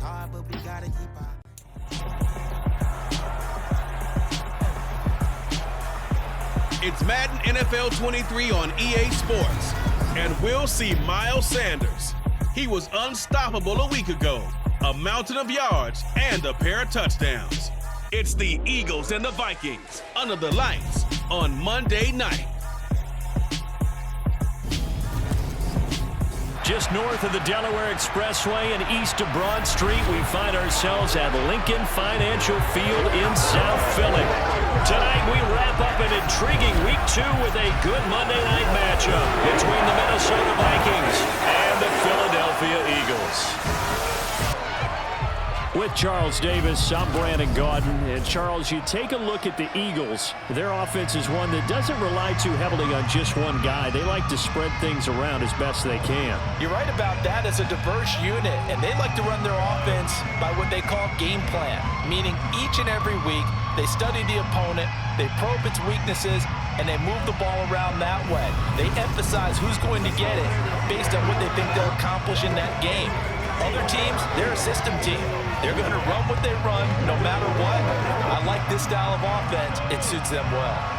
hard, but we gotta keep our... It's Madden NFL 23 on EA Sports, and we'll see Miles Sanders. He was unstoppable a week ago, a mountain of yards and a pair of touchdowns. It's the Eagles and the Vikings under the lights on Monday night. Just north of the Delaware Expressway and east of Broad Street, we find ourselves at Lincoln Financial Field in South Philly. Tonight we wrap up an intriguing Week 2 with a good Monday night matchup between the Minnesota Vikings and the Philadelphia Eagles. With Charles Davis, I'm Brandon Gaudin. And Charles, you take a look at the Eagles. Their offense is one that doesn't rely too heavily on just one guy. They like to spread things around as best they can. You're right about that. It's a diverse unit, and they like to run their offense by what they call game plan, meaning each and every week they study the opponent, they probe its weaknesses, and they move the ball around that way. They emphasize who's going to get it based on what they think they'll accomplish in that game. Other teams, they're a system team. They're going to run what they run no matter what. I like this style of offense. It suits them well.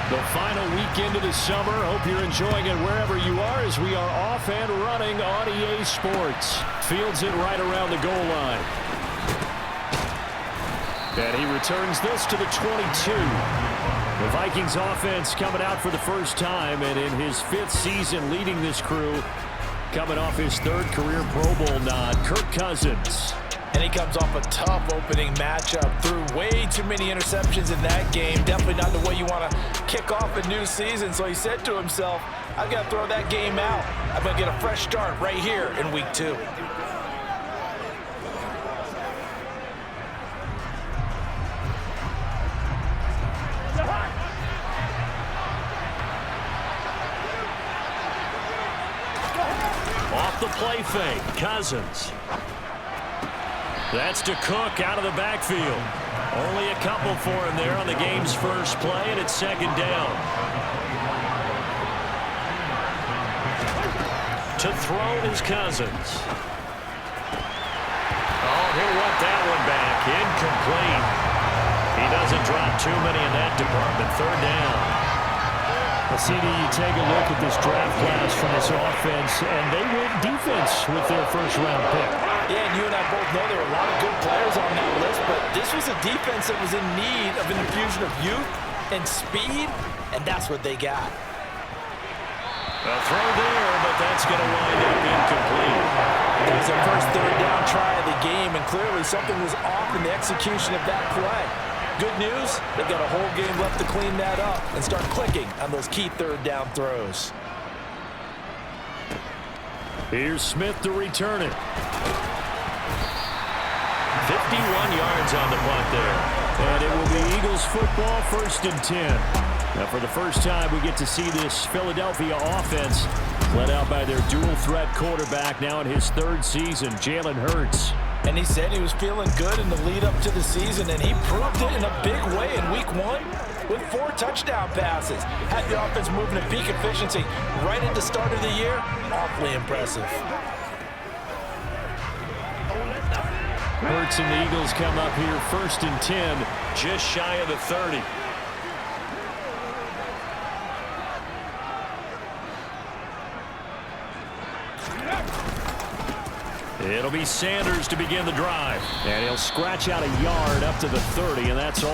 The final weekend of the summer. Hope you're enjoying it wherever you are as we are off and running on EA Sports. Fields it right around the goal line. And he returns this to the 22. The Vikings offense coming out for the first time, and in his 5th season leading this crew, coming off his 3rd career Pro Bowl nod, Kirk Cousins. And he comes off a tough opening matchup. Threw way too many interceptions in that game. Definitely not the way you want to kick off a new season. So he said to himself, I've got to throw that game out. I'm going to get a fresh start right here in Week 2. Off the play fake, Cousins. That's to Cook out of the backfield. Only a couple for him there on the game's first play, and it's 2nd down. To throw is Cousins. Oh, he'll want that one back. Incomplete. He doesn't drop too many in that department. 3rd down. CD, you take a look at this draft class from this offense, and they went defense with their first-round pick. Yeah, and you and I both know there are a lot of good players on that list, but this was a defense that was in need of an infusion of youth and speed, and that's what they got. A throw there, but that's going to wind up incomplete. It was their first 3rd down try of the game, and clearly something was off in the execution of that play. Good news, they've got a whole game left to clean that up and start clicking on those key 3rd down throws. Here's Smith to return it. 51 yards on the punt there. And it will be Eagles football, 1st and 10. Now, for the first time, we get to see this Philadelphia offense led out by their dual-threat quarterback now in his 3rd season, Jalen Hurts. And he said he was feeling good in the lead-up to the season, and he proved it in a big way in Week 1 with 4 touchdown passes. Had the offense moving at peak efficiency right at the start of the year. Awfully impressive. Hurts and the Eagles come up here 1st and 10, just shy of the 30. It'll be Sanders to begin the drive. And he'll scratch out a yard up to the 30, and that's all.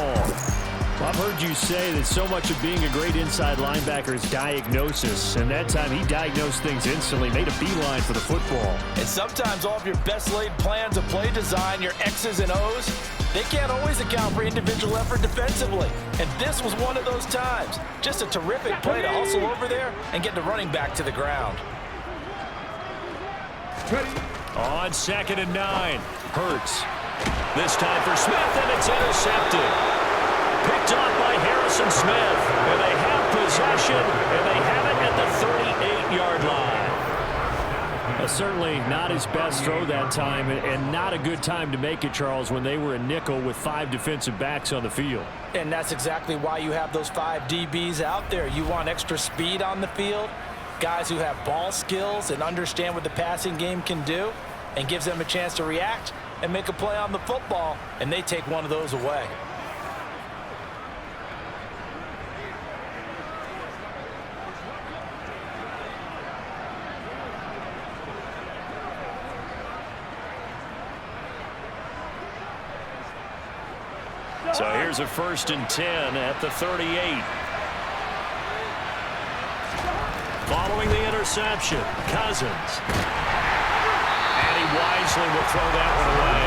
Well, I've heard you say that so much of being a great inside linebacker is diagnosis. And that time he diagnosed things instantly, made a beeline for the football. And sometimes all of your best laid plans of play design, your X's and O's, they can't always account for individual effort defensively. And this was one of those times. Just a terrific play to hustle over there and get the running back to the ground. On 2nd and 9, Hurts. This time for Smith, and it's intercepted. Picked off by Harrison Smith. And they have possession, and they have it at the 38-yard line. Certainly not his best throw that time, and not a good time to make it, Charles, when they were a nickel with 5 defensive backs on the field. And that's exactly why you have those 5 DBs out there. You want extra speed on the field, guys who have ball skills and understand what the passing game can do, and gives them a chance to react and make a play on the football, and they take one of those away. So here's a 1st and 10 at the 38. Following the interception, Cousins. And he wisely will throw that one away.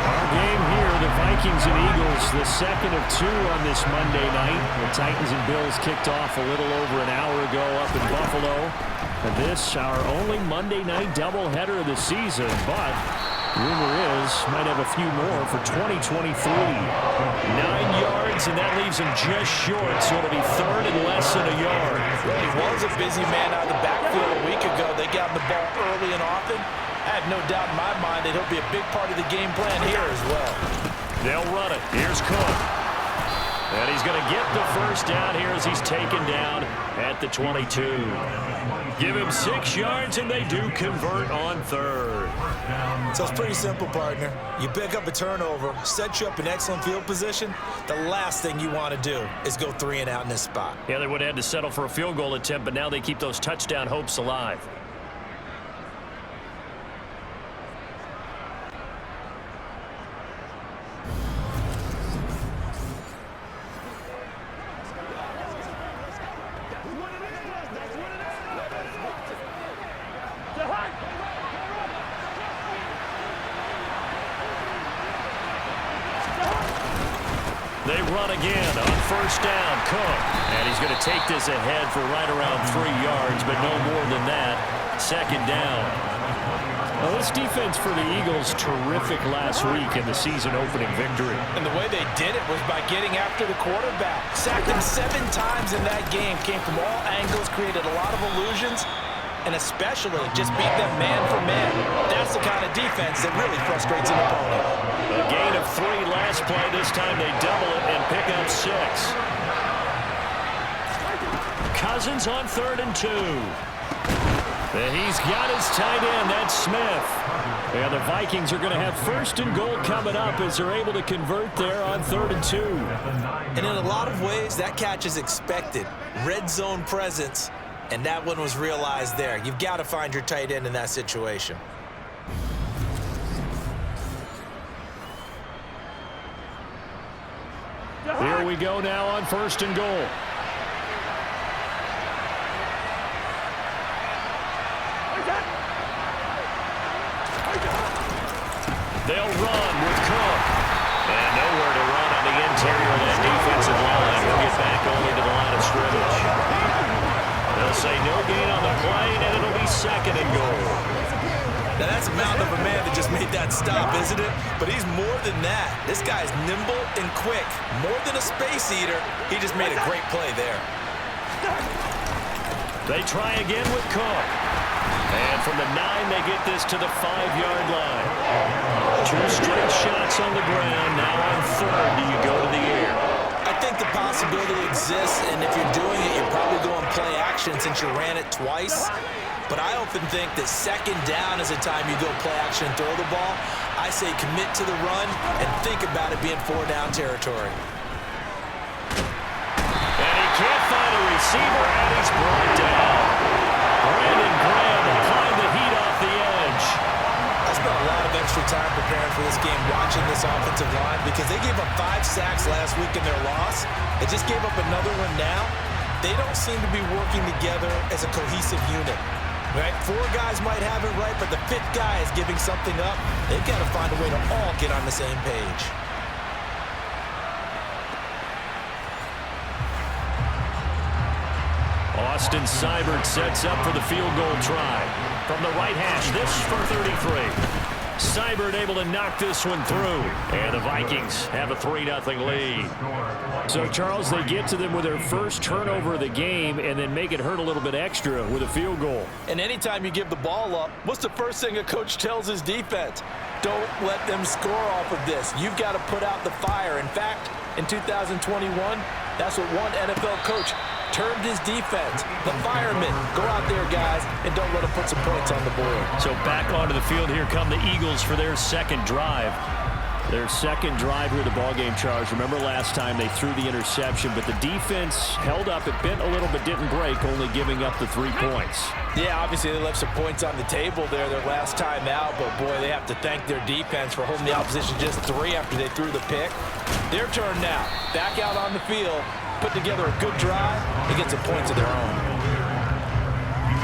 Our game here, the Vikings and Eagles, the second of 2 on this Monday night. The Titans and Bills kicked off a little over an hour ago up in Buffalo. And this, our only Monday night doubleheader of the season, but rumor is, might have a few more for 2023. 9 yards, and that leaves him just short, so it'll be 3rd and less than a yard. He was a busy man out of the backfield a week ago. They got him the ball early and often. I have no doubt in my mind that he'll be a big part of the game plan here as well. They'll run it. Here's Cook. And he's going to get the 1st down here as he's taken down at the 22. Give him 6 yards, and they do convert on 3rd. So it's pretty simple, partner. You pick up a turnover, set you up in excellent field position. The last thing you want to do is go 3 and out in this spot. Yeah, they would have had to settle for a field goal attempt, but now they keep those touchdown hopes alive. They run again on 1st down. Cook. And he's going to take this ahead for right around 3 yards, but no more than that. 2nd down. Well, this defense for the Eagles, terrific last week in the season-opening victory. And the way they did it was by getting after the quarterback. Sacked him 7 times in that game. Came from all angles, created a lot of illusions, and especially just beat them man for man. That's the kind of defense that really frustrates an opponent. A gain of 3 last play. This time they double it and pick up 6. Cousins on 3rd and 2. And he's got his tight end. That's Smith. And the Vikings are going to have 1st and goal coming up as they're able to convert there on 3rd and 2. And in a lot of ways, that catch is expected. Red zone presence. And that one was realized there. You've got to find your tight end in that situation. Here we go now on 1st and goal. They'll run with Cook. And nowhere to run on the interior of that defensive line. We'll get back only to the line of scrimmage. They'll say no gain on the play, and it'll be 2nd and goal. Now that's a mountain of a man that just made that stop, isn't it? But he's more than that. This guy's nimble and quick. More than a space eater, he just made a great play there. They try again with Cook. And from the 9, they get this to the 5-yard line. 2 straight shots on the ground. Now on 3rd, do you go to the air? I think the possibility exists, and if you're doing it, you're probably going play action since you ran it twice. But I often think that 2nd down is a time you go play action and throw the ball. I say commit to the run and think about it being 4-down territory. And he can't find a receiver, and he's brought down. Brandon Graham applying the heat off the edge. I spent a lot of extra time preparing for this game watching this offensive line because they gave up 5 sacks last week in their loss. They just gave up another one now. They don't seem to be working together as a cohesive unit. Right? 4 guys might have it right, but the 5th guy is giving something up. They've got to find a way to all get on the same page. Austin Seibert sets up for the field goal try. From the right hash, this for 33. Seibert able to knock this one through. And the Vikings have a 3-0 lead. So, Charles, they get to them with their first turnover of the game and then make it hurt a little bit extra with a field goal. And anytime you give the ball up, what's the first thing a coach tells his defense? Don't let them score off of this. You've got to put out the fire. In fact, in 2021, that's what one NFL coach termed his defense. The firemen. Go out there, guys, and don't let them put some points on the board. So back onto the field, here come the Eagles for their second drive. Their second drive here of the ballgame, Charles. Remember last time they threw the interception, but the defense held up. It bent a little but didn't break, only giving up the 3 points. Yeah, obviously they left some points on the table there their last time out, but boy, they have to thank their defense for holding the opposition just 3 after they threw the pick. Their turn now. Back out on the field, put together a good drive, and get some points of their own.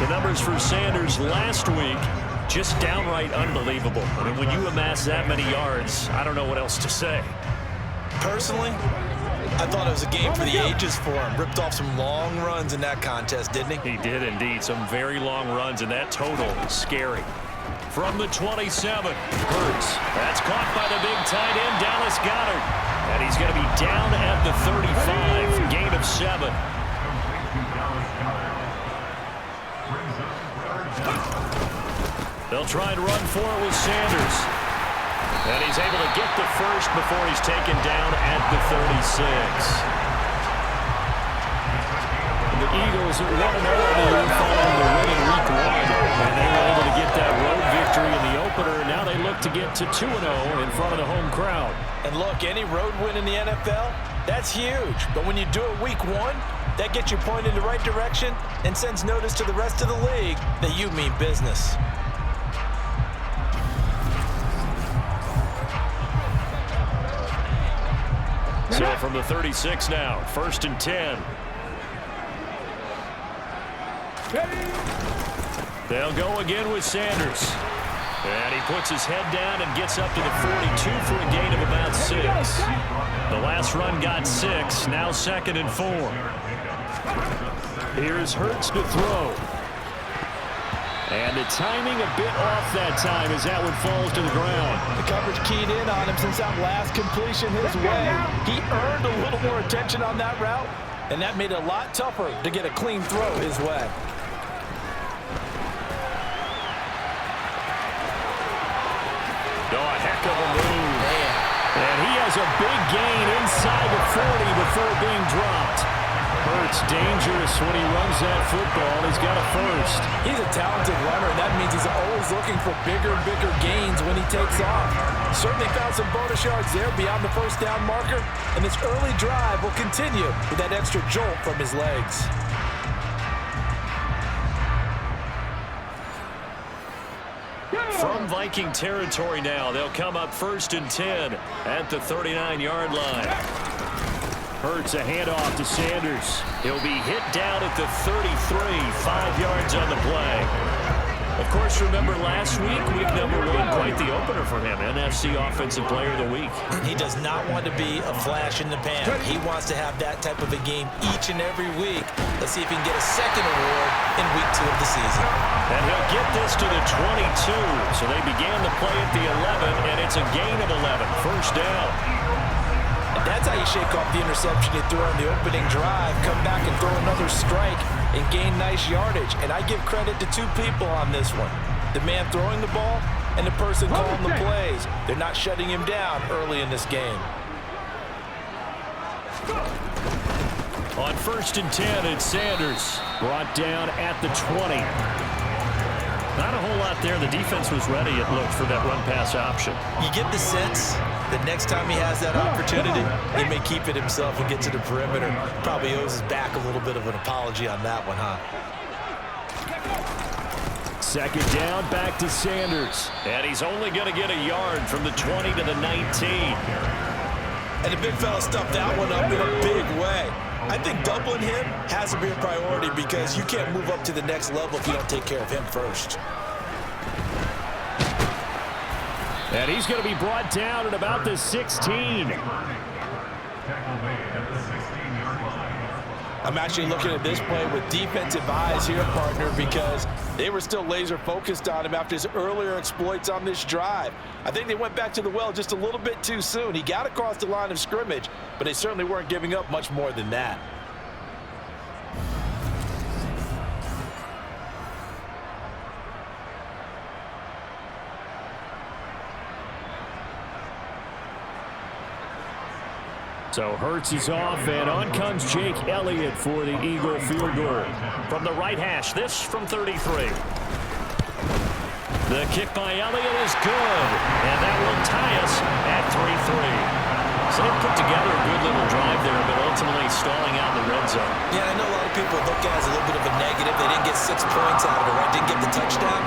The numbers for Sanders last week, just downright unbelievable. I mean, when you amass that many yards, I don't know what else to say. Personally, I thought it was a game for the ages for him. Ripped off some long runs in that contest, didn't he? He did indeed. Some very long runs, and that total is scary. From the 27, Hurts. That's caught by the big tight end, Dallas Goedert. And he's going to be down at the 35, gain of 7. They'll try and run for it with Sanders. And he's able to get the first before he's taken down at the 36. The Eagles are 1-0 in the year following the win in Week 1. And they were able to get that road victory in the opener. Now they look to get to 2-0 in front of the home crowd. And look, any road win in the NFL, that's huge. But when you do it Week 1, that gets you pointed in the right direction and sends notice to the rest of the league that you mean business. So from the 36 now, 1st and 10. They'll go again with Sanders. And he puts his head down and gets up to the 42 for a gain of about 6. The last run got 6, now 2nd and 4. Here's Hurts to throw. And the timing a bit off that time as that one falls to the ground. The coverage keyed in on him since that last completion his way. He earned a little more attention on that route, and that made it a lot tougher to get a clean throw his way. Oh, a heck of a move. Man. And he has a big gain inside the 40 before being dropped. Hurts dangerous when he runs that football. He's got a first. He's a talented runner, and that means he's always looking for bigger and bigger gains when he takes off. Certainly found some bonus yards there beyond the first down marker, and this early drive will continue with that extra jolt from his legs. From Viking territory now, they'll come up 1st and 10 at the 39-yard line. Hurts a handoff to Sanders. He'll be hit down at the 33, 5 yards on the play. Of course, remember last week, week number 1, quite the opener for him. NFC Offensive Player of the Week. He does not want to be a flash in the pan. He wants to have that type of a game each and every week. Let's see if he can get a second award in week 2 of the season. And he'll get this to the 22. So they began the play at the 11, and it's a gain of 11. First down. And that's how you shake off the interception you threw on the opening drive. Come back and throw another strike and gain nice yardage. And I give credit to 2 people on this one. The man throwing the ball and the person calling the plays. They're not shutting him down early in this game. On 1st and 10, it's Sanders. Brought down at the 20. Not a whole lot there. The defense was ready, it looked, for that run-pass option. You get the sense that next time he has that opportunity, he may keep it himself and get to the perimeter. Probably owes his back a little bit of an apology on that one, huh? 2nd down, back to Sanders. And he's only going to get a yard from the 20 to the 19. And the big fella stuffed that one up in a big way. I think doubling him has to be a priority because you can't move up to the next level if you don't take care of him first. And he's going to be brought down at about the 16. I'm actually looking at this play with defensive eyes here, partner, because They were still laser focused on him after his earlier exploits on this drive. I think they went back to the well just a little bit too soon. He got across the line of scrimmage, but they certainly weren't giving up much more than that. So Hurts is off, and on comes Jake Elliott for the Eagle field goal. From the right hash, this from 33. The kick by Elliott is good, and that will tie us at 3-3. So they put together a good little drive there, but ultimately stalling out in the red zone. Yeah, I know a lot of people look at it as a little bit of a negative. They didn't get 6 points out of it, right? Didn't get the touchdown.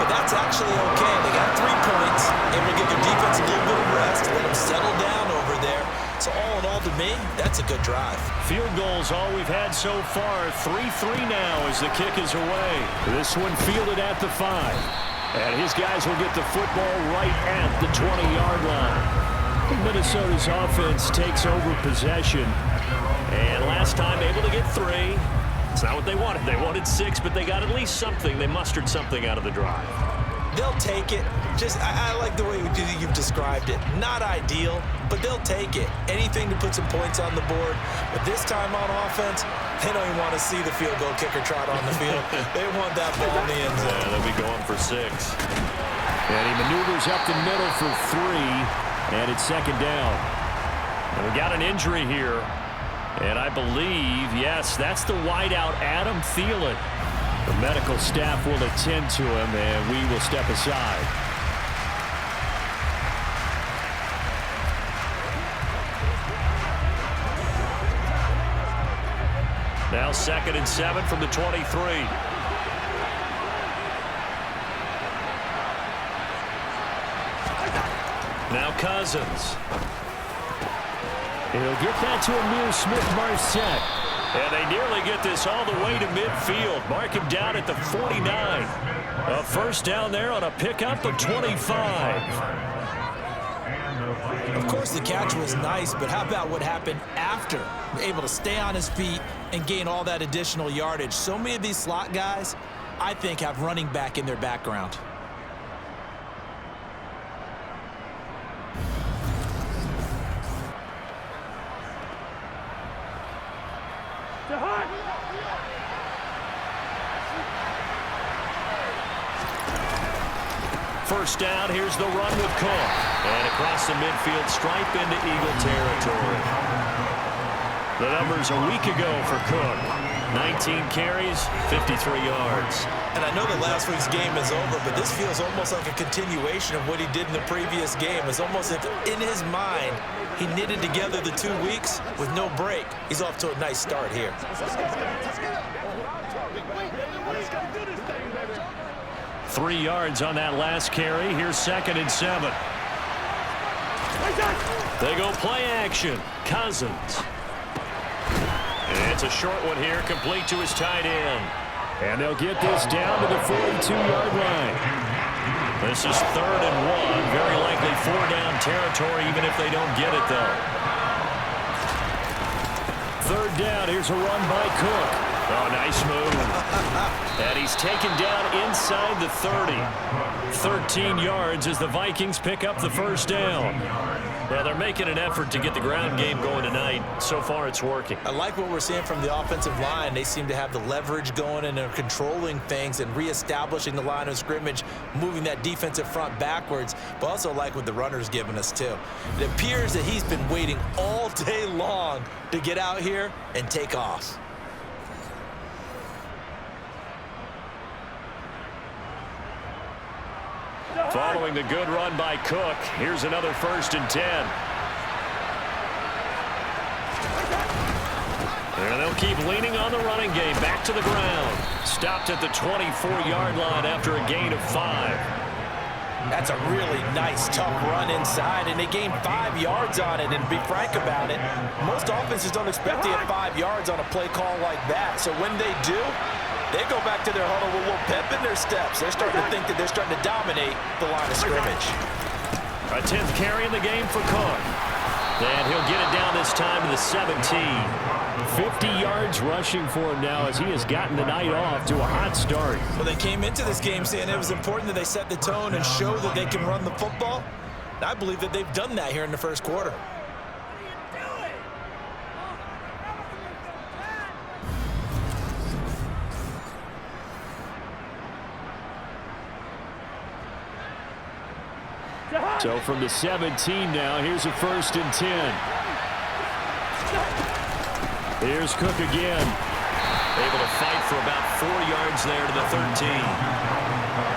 But that's actually okay. They got 3 points, able to give their defense a little bit of rest, let them settle down over there. So all in all, to me, that's a good drive. Field goals all we've had so far. 3-3 now as the kick is away. This one fielded at the 5. And his guys will get the football right at the 20-yard line. Minnesota's offense takes over possession. And last time able to get 3. It's not what they wanted. They wanted 6, but they got at least something. They mustered something out of the drive. They'll take it. I like the way you've described it. Not ideal, but they'll take it. Anything to put some points on the board. But this time on offense, they don't even want to see the field goal kicker trot on the field. They want that ball in the end zone. Yeah, they'll be going for 6. And he maneuvers up the middle for 3, and it's second down. And we got an injury here. And I believe, yes, that's the wideout, Adam Thielen. The medical staff will attend to him, and we will step aside. Now 2nd and 7 from the 23. Now Cousins. He'll get that to Amir Smith-Marset. And they nearly get this all the way to midfield. Mark him down at the 49. A first down there on a pickup of 25. Of course, the catch was nice, but how about what happened after? Able to stay on his feet and gain all that additional yardage. So many of these slot guys, I think, have running back in their background. First down, here's the run with Cook. And across the midfield stripe into Eagle territory. The numbers a week ago for Cook. 19 carries, 53 yards. And I know that last week's game is over, but this feels almost like a continuation of what he did in the previous game. It's almost as if in his mind, he knitted together the 2 weeks with no break. He's off to a nice start here. 3 yards on that last carry. Here's 2nd and 7. They go play action. Cousins. And it's a short one here, complete to his tight end. And they'll get this down to the 42-yard line. This is 3rd and 1. Very likely 4-down territory, even if they don't get it, though. 3rd down. Here's a run by Cook. Oh, nice move. And he's taken down inside the 30. 13 yards as the Vikings pick up the first down. Well, they're making an effort to get the ground game going tonight. So far, it's working. I like what we're seeing from the offensive line. They seem to have the leverage going and are controlling things and reestablishing the line of scrimmage, moving that defensive front backwards, but also like what the runner's giving us, too. It appears that he's been waiting all day long to get out here and take off. Following the good run by Cook, here's another 1st and 10. And they'll keep leaning on the running game. Back to the ground. Stopped at the 24-yard line after a gain of 5. That's a really nice, tough run inside, and they gained 5 yards on it. And to be frank about it, most offenses don't expect to get 5 yards on a play call like that. So when they do, they go back to their huddle with a little pep in their steps. They're starting to think that they're starting to dominate the line of scrimmage. A 10th carry in the game for Cook. And he'll get it down this time to the 17. 50 yards rushing for him now as he has gotten the night off to a hot start. Well, they came into this game saying it was important that they set the tone and show that they can run the football. And I believe that they've done that here in the first quarter. So from the 17 now, here's a 1st and 10. Here's Cook again. Able to fight for about 4 yards there to the 13.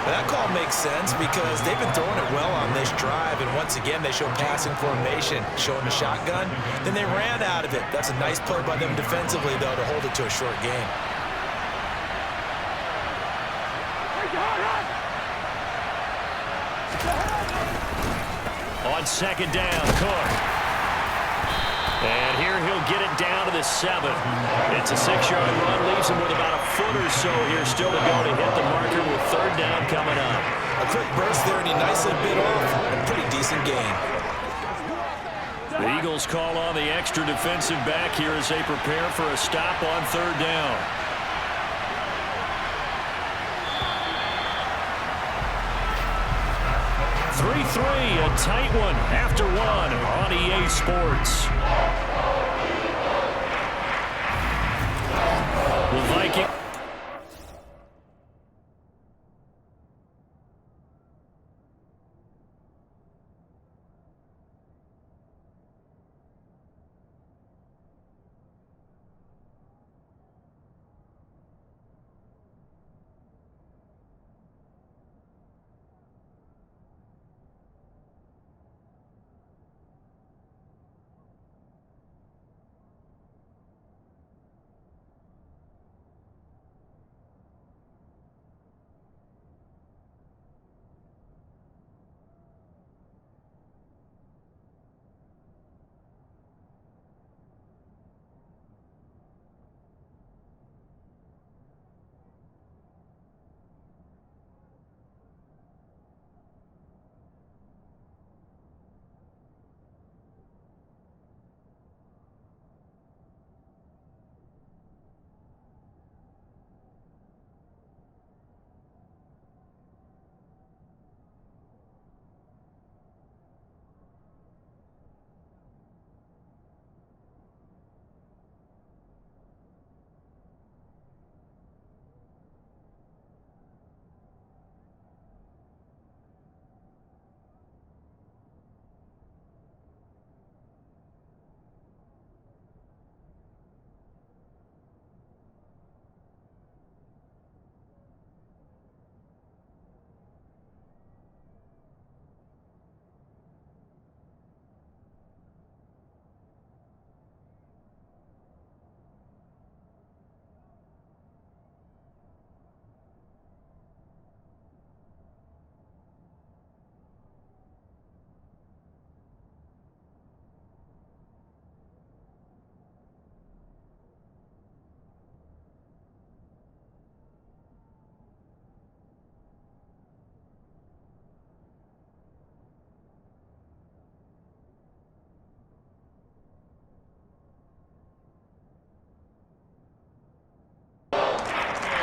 That call makes sense because they've been throwing it well on this drive, and once again they show passing formation, showing the shotgun. Then they ran out of it. That's a nice play by them defensively, though, to hold it to a short game. On 2nd down, Cook. And here he'll get it down to the 7. It's a 6-yard run, leaves him with about a foot or so here still to go to hit the marker with 3rd down coming up. A quick burst there, and he nicely bit off a pretty decent gain. The Eagles call on the extra defensive back here as they prepare for a stop on 3rd down. A tight one after one on EA Sports. The Vikings.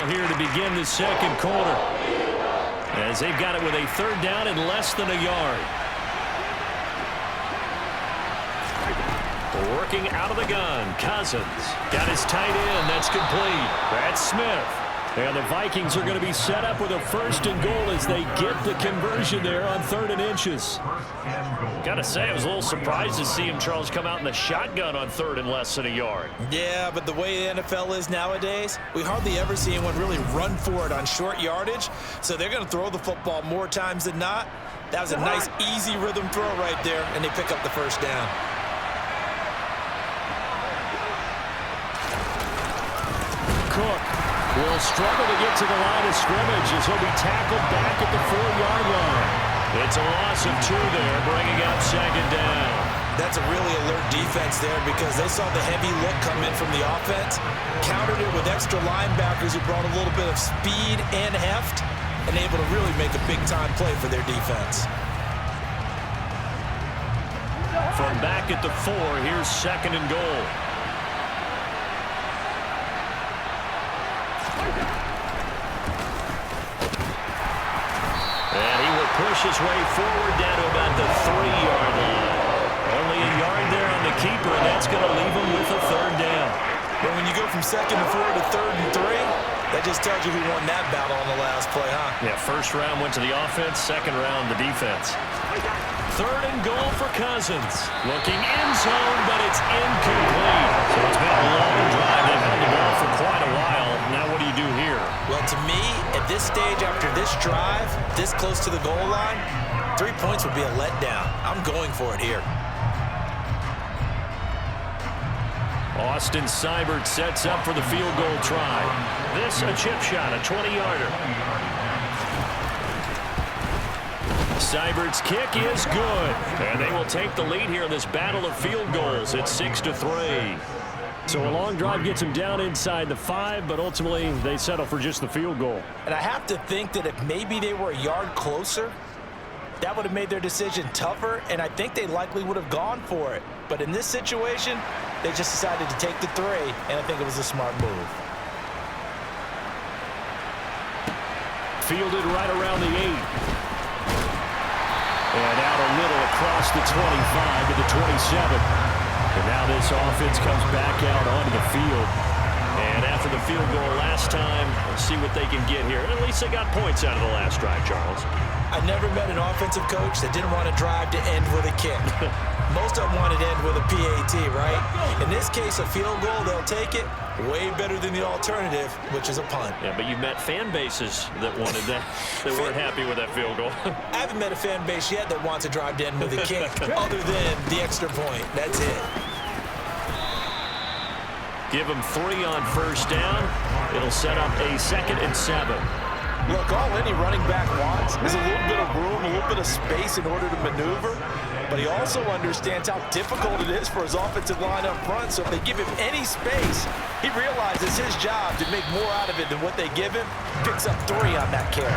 Here to begin the second quarter as they've got it with a 3rd down and less than a yard. Working out of the gun, Cousins got his tight end. That's complete. That's Smith. And the Vikings are going to be set up with a 1st and goal as they get the conversion there on 3rd and inches. Got to say, I was a little surprised to see him, Charles, come out in the shotgun on 3rd and less than a yard. Yeah, but the way the NFL is nowadays, we hardly ever see anyone really run for it on short yardage. So they're going to throw the football more times than not. That was a nice, easy rhythm throw right there, and they pick up the 1st down. Cook will struggle to get to the line of scrimmage as he'll be tackled back at the 4-yard line. It's a loss of 2 there, bringing up 2nd down. That's a really alert defense there because they saw the heavy look come in from the offense, countered it with extra linebackers who brought a little bit of speed and heft, and able to really make a big-time play for their defense. From back at the 4, here's 2nd and goal. And he will push his way forward down to about the 3-yard line. Only a yard there on the keeper, and that's going to leave him with a 3rd down. But when you go from 2nd and 4 to 3rd and 3, that just tells you who won that battle on the last play, huh? Yeah, 1st round went to the offense, 2nd round the defense. 3rd and goal for Cousins. Looking end zone, but it's incomplete. So it's been a long drive. They've held the ball for quite a while. Now what do you do here? Well, to me, at this stage after this drive, this close to the goal line, 3 points would be a letdown. I'm going for it here. Austin Seibert sets up for the field goal try. This a chip shot, a 20-yarder. Seibert's kick is good. And they will take the lead here in this battle of field goals at 6-3. So a long drive gets them down inside the 5, but ultimately they settle for just the field goal. And I have to think that if maybe they were a yard closer, that would have made their decision tougher, and I think they likely would have gone for it. But in this situation, they just decided to take the 3, and I think it was a smart move. Fielded right around the 8. And out a little across the 25 to the 27. And now this offense comes back out onto the field. And after the field goal last time, let's see what they can get here. At least they got points out of the last drive, Charles. I never met an offensive coach that didn't want to drive to end with a kick. Most of them wanted to end with a PAT, right? In this case, a field goal, they'll take it. Way better than the alternative, which is a punt. Yeah, but you've met fan bases that wanted that, that weren't happy with that field goal. I haven't met a fan base yet that wants to drive to end with a kick, other than the extra point. That's it. Give them 3 on 1st down. It'll set up a 2nd and 7. Look, all any running back wants is a little bit of room, a little bit of space in order to maneuver. But he also understands how difficult it is for his offensive line up front. So if they give him any space, he realizes his job to make more out of it than what they give him. Picks up 3 on that carry.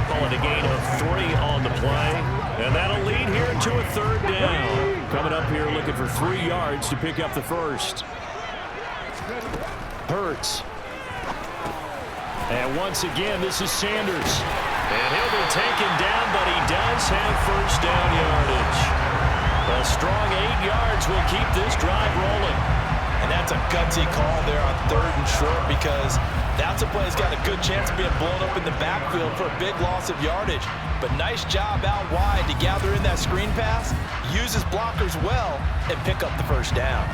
Calling a gain of 3 on the play. And that'll lead here to a 3rd down. Coming up here looking for 3 yards to pick up the 1st. Hurts. And once again, this is Sanders. And he'll be taken down, but he does have 1st down yardage. A strong 8 yards will keep this drive rolling. And that's a gutsy call there on 3rd and short, because that's a play that's got a good chance of being blown up in the backfield for a big loss of yardage. But nice job out wide to gather in that screen pass, use his blockers well, and pick up the 1st down.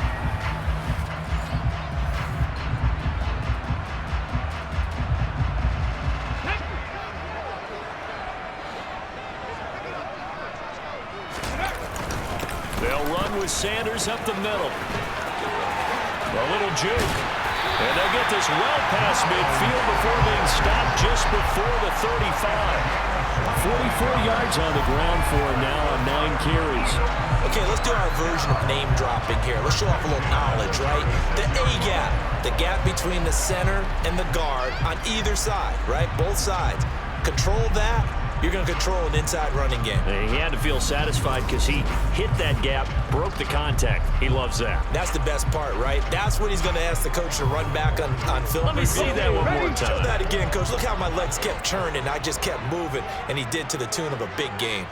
They'll run with Sanders up the middle. A little juke. And they'll get this well past midfield before being stopped just before the 35. 44 yards on the ground for him now on 9 carries. Okay, let's do our version of name dropping here. Let's show off a little knowledge, right? The A-gap, the gap between the center and the guard on either side, right? Both sides. Control that. You're going to control an inside running game. He had to feel satisfied because he hit that gap, broke the contact. He loves that. That's the best part, right? That's when he's going to ask the coach to run back on film. Let me see that one more time. Show that again, coach. Look how my legs kept churning. I just kept moving, and he did to the tune of a big game.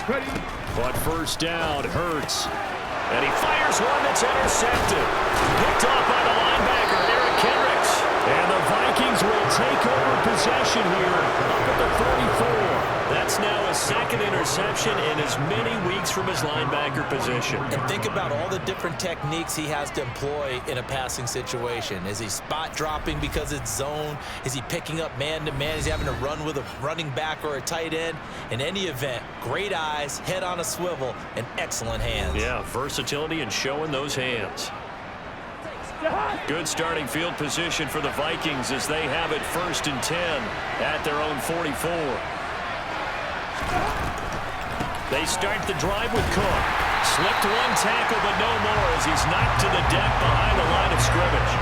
But 1st down, Hurts. And he fires one that's intercepted. Picked off by the linebacker, Eric Kendricks. And the Vikings will take over possession here up at the 34. That's now a 2nd interception in as many weeks from his linebacker position. And think about all the different techniques he has to employ in a passing situation. Is he spot dropping because it's zone? Is he picking up man-to-man? Is he having to run with a running back or a tight end? In any event, great eyes, head on a swivel, and excellent hands. Yeah, versatility and showing those hands. Good starting field position for the Vikings as they have it 1st and 10 at their own 44. They start the drive with Cook. Slipped one tackle, but no more as he's knocked to the deck behind the line of scrimmage.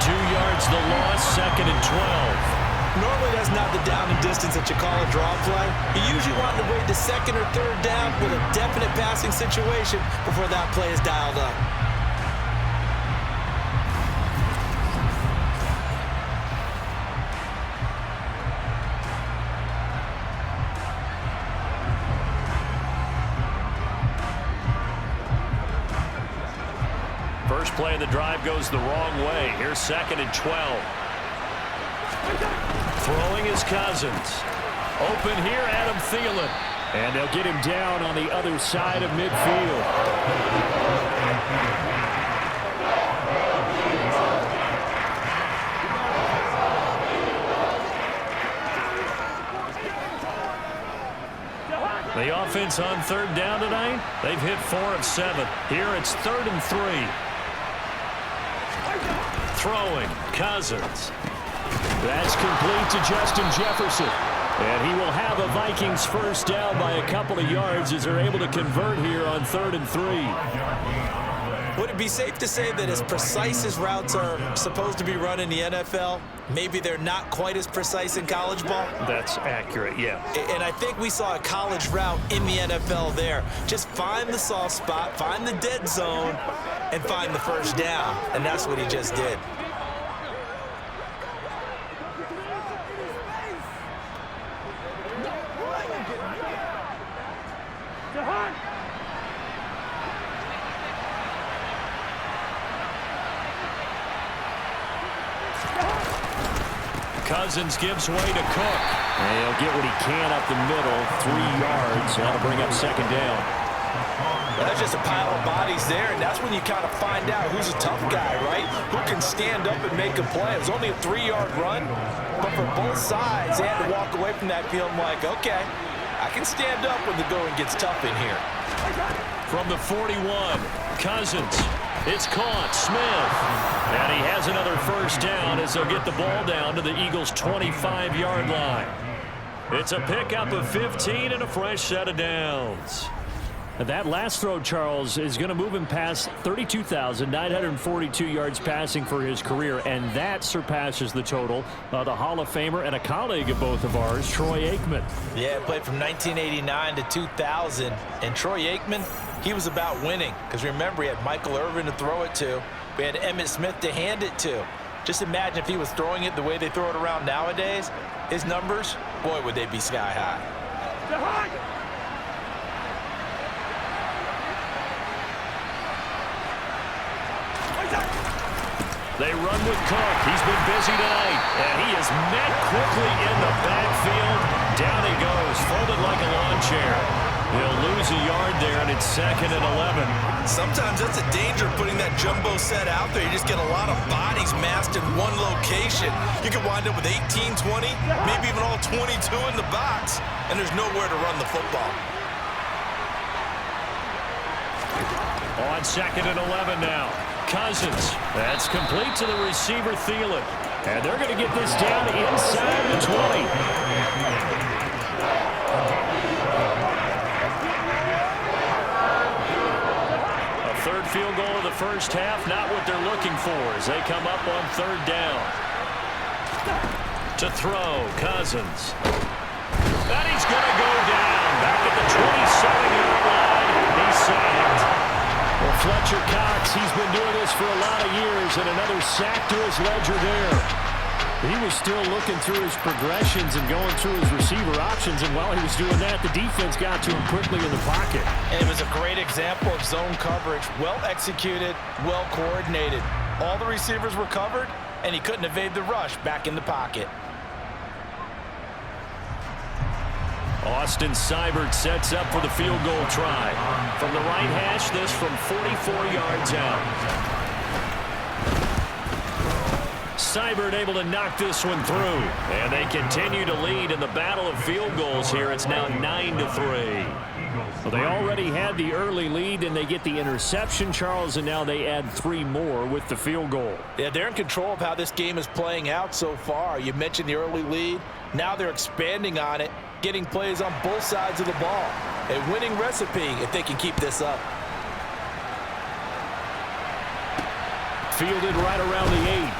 2 yards the loss, 2nd and 12. Normally, that's not the down and distance that you call a draw play. You usually want to wait to second or third down with a definite passing situation before that play is dialed up. First play of the drive goes the wrong way. Here's 2nd and 12. Throwing is Cousins. Open here, Adam Thielen. And they'll get him down on the other side of midfield. The offense on 3rd down tonight, they've hit 4 of 7. Here it's 3rd and 3. Throwing, Cousins. That's complete to Justin Jefferson. And he will have a Vikings first down by a couple of yards as they're able to convert here on 3rd and 3. Would it be safe to say that as precise as routes are supposed to be run in the NFL, maybe they're not quite as precise in college ball? That's accurate, yeah. And I think we saw a college route in the NFL there. Just find the soft spot, find the dead zone, and find the first down. And that's what he just did. Cousins gives way to Cook. And he'll get what he can up the middle, 3 yards. That'll bring up 2nd down. That's just a pile of bodies there, and that's when you kind of find out who's a tough guy, right? Who can stand up and make a play. It was only a 3-yard run, but for both sides, they had to walk away from that feeling like, okay, I can stand up when the going gets tough in here. From the 41, Cousins. It's caught, Smith. And he has another first down as they'll get the ball down to the Eagles' 25-yard line. It's a pickup of 15 and a fresh set of downs. That last throw, Charles, is going to move him past 32,942 yards passing for his career, and that surpasses the total of the Hall of Famer and a colleague of both of ours, Troy Aikman. Yeah, played from 1989 to 2000, and Troy Aikman, he was about winning, because remember, he had Michael Irvin to throw it to. We had Emmitt Smith to hand it to. Just imagine if he was throwing it the way they throw it around nowadays, his numbers, boy, would they be sky high. They run with Cook. He's been busy tonight, and he is met quickly in the backfield. Down he goes, folded like a lawn chair. He'll lose a yard there, and it's 2nd and 11. Sometimes that's a danger of putting that jumbo set out there. You just get a lot of bodies massed in one location. You could wind up with 18, 20, maybe even all 22 in the box, and there's nowhere to run the football. On 2nd and 11 now. Cousins. That's complete to the receiver, Thielen. And they're going to get this down inside the 20. A 3rd field goal of the first half, not what they're looking for as they come up on 3rd down. To throw, Cousins. And he's going to go down. Back at the 27-yard line. He's sacked. Well, Fletcher Cox, he's been doing this for a lot of years, and another sack to his ledger there. He was still looking through his progressions and going through his receiver options, and while he was doing that, the defense got to him quickly in the pocket. And it was a great example of zone coverage. Well executed, well coordinated. All the receivers were covered, and he couldn't evade the rush back in the pocket. Austin Seibert sets up for the field goal try. From the right hash, this from 44 yards out. Seibert able to knock this one through. And they continue to lead in the battle of field goals here. It's now 9-3. Well, they already had the early lead, and they get the interception, Charles, and now they add 3 more with the field goal. Yeah, they're in control of how this game is playing out so far. You mentioned the early lead. Now they're expanding on it, getting plays on both sides of the ball. A winning recipe if they can keep this up. Fielded right around the 8.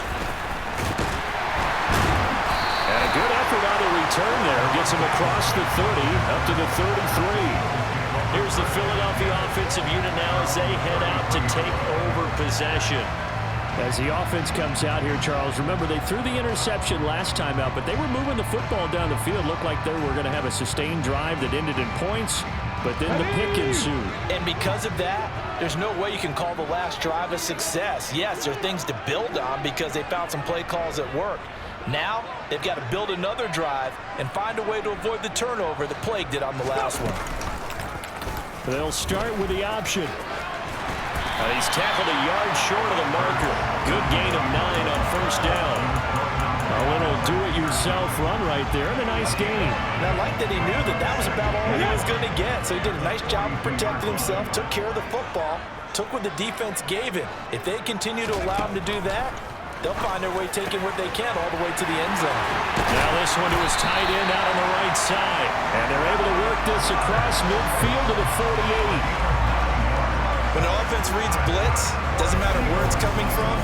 And a good effort on the return there. Gets him across the 30, up to the 33. Here's the Philadelphia offensive unit now as they head out to take over possession. As the offense comes out here, Charles, remember they threw the interception last time out, but they were moving the football down the field. Looked like they were going to have a sustained drive that ended in points, but then the pick ensued. And because of that, there's no way you can call the last drive a success. Yes, there are things to build on because they found some play calls that worked. Now, they've got to build another drive and find a way to avoid the turnover that plagued it on the last one. They'll start with the option. He's tackled a yard short of the marker. Good gain of 9 on first down. A little do-it-yourself run right there, and a nice gain. And I like that he knew that that was about all he was going to get. So he did a nice job of protecting himself, took care of the football, took what the defense gave him. If they continue to allow him to do that, they'll find their way taking what they can all the way to the end zone. Now this one to his tight end out on the right side. And they're able to work this across midfield to the 48. When the offense reads blitz, doesn't matter where it's coming from,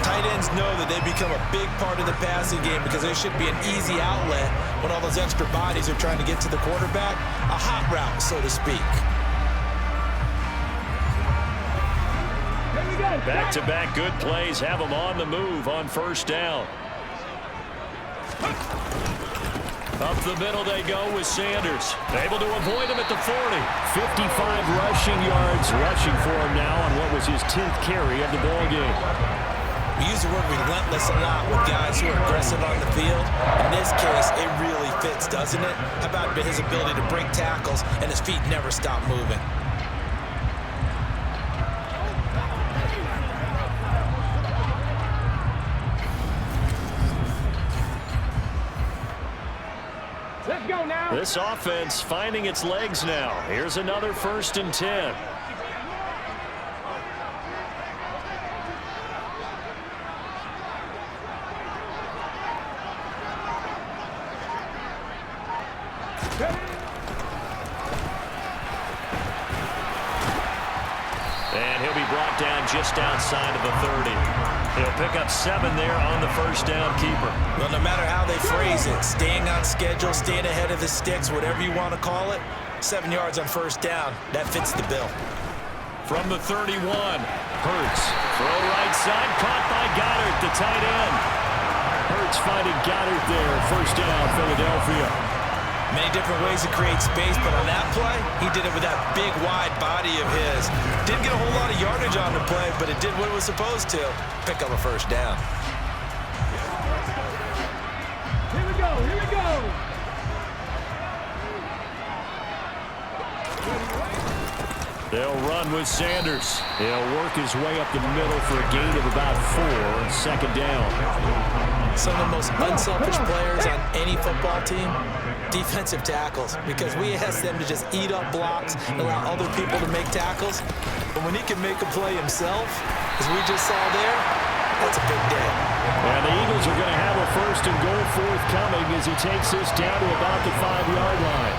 tight ends know that they become a big part of the passing game because there should be an easy outlet when all those extra bodies are trying to get to the quarterback. A hot route, so to speak. Back-to-back good plays have them on the move on first down. Up the middle they go with Sanders. Able to avoid him at the 40. 55 rushing yards rushing for him now on what was his 10th carry of the ball game. We use the word relentless a lot with guys who are aggressive on the field. In this case, it really fits, doesn't it? How about his ability to break tackles and his feet never stop moving? This offense finding its legs now. Here's another 1st and 10. And he'll be brought down just outside of the 30. He'll pick up 7 there on the first down keeper. Well, no matter how they phrase it, staying on schedule, staying ahead of the sticks, whatever you want to call it, 7 yards on first down, that fits the bill. From the 31, Hurts. Throw right side, caught by Goddard, the tight end. Hurts finding Goddard there. First down, Philadelphia. Many different ways to create space, but on that play, he did it with that big, wide body of his. Didn't get a whole lot of yardage on the play, but it did what it was supposed to. Pick up a first down. Here we go, here we go. They'll run with Sanders. He'll work his way up the middle for a gain of about 4. Second down. Some of the most unselfish players on any football team, defensive tackles, because we ask them to just eat up blocks and allow other people to make tackles. But when he can make a play himself, as we just saw there, that's a big day. And the Eagles are going to have a 1st and goal forthcoming as he takes this down to about the 5-yard line.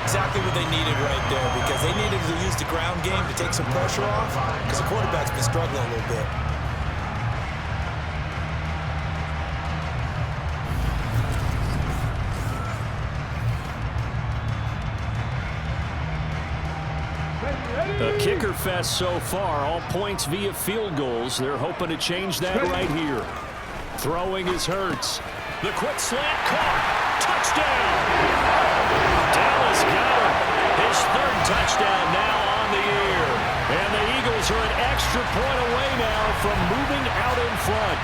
Exactly what they needed right there, because they needed to use the ground game to take some pressure off, because the quarterback's been struggling a little bit. A kicker fest so far, all points via field goals. They're hoping to change that right here. Throwing is Hurts. The quick slant caught. Touchdown! Dallas Goedert, his 3rd touchdown now on the year. And the Eagles are an extra point away now from moving out in front.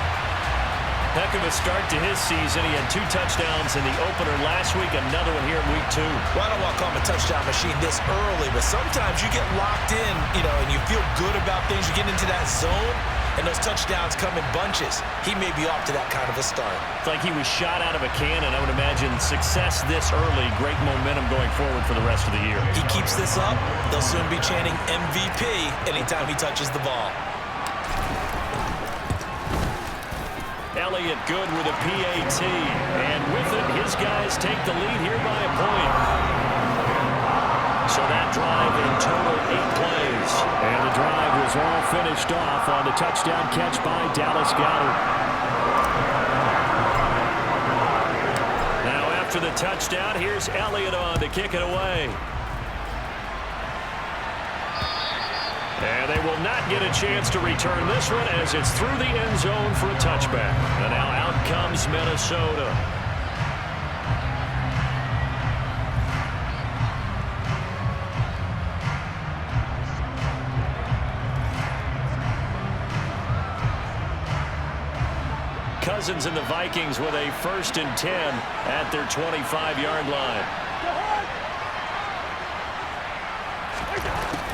Heck of a start to his season. He had 2 touchdowns in the opener last week, another one here in week 2. Well, I don't want to call him a touchdown machine this early, but sometimes you get locked in, and you feel good about things. You get into that zone, and those touchdowns come in bunches. He may be off to that kind of a start. It's like he was shot out of a cannon. I would imagine success this early, great momentum going forward for the rest of the year. He keeps this up, they'll soon be chanting MVP anytime he touches the ball. Elliott good with a PAT. And with it, his guys take the lead here by a point. So that drive in total 8 plays. And the drive was all finished off on the touchdown catch by Dallas Goedert. Now after the touchdown. Here's Elliott on to kick it away. And they will not get a chance to return this one as it's through the end zone for a touchback. And now out comes Minnesota. Cousins and the Vikings with a 1st and 10 at their 25-yard line.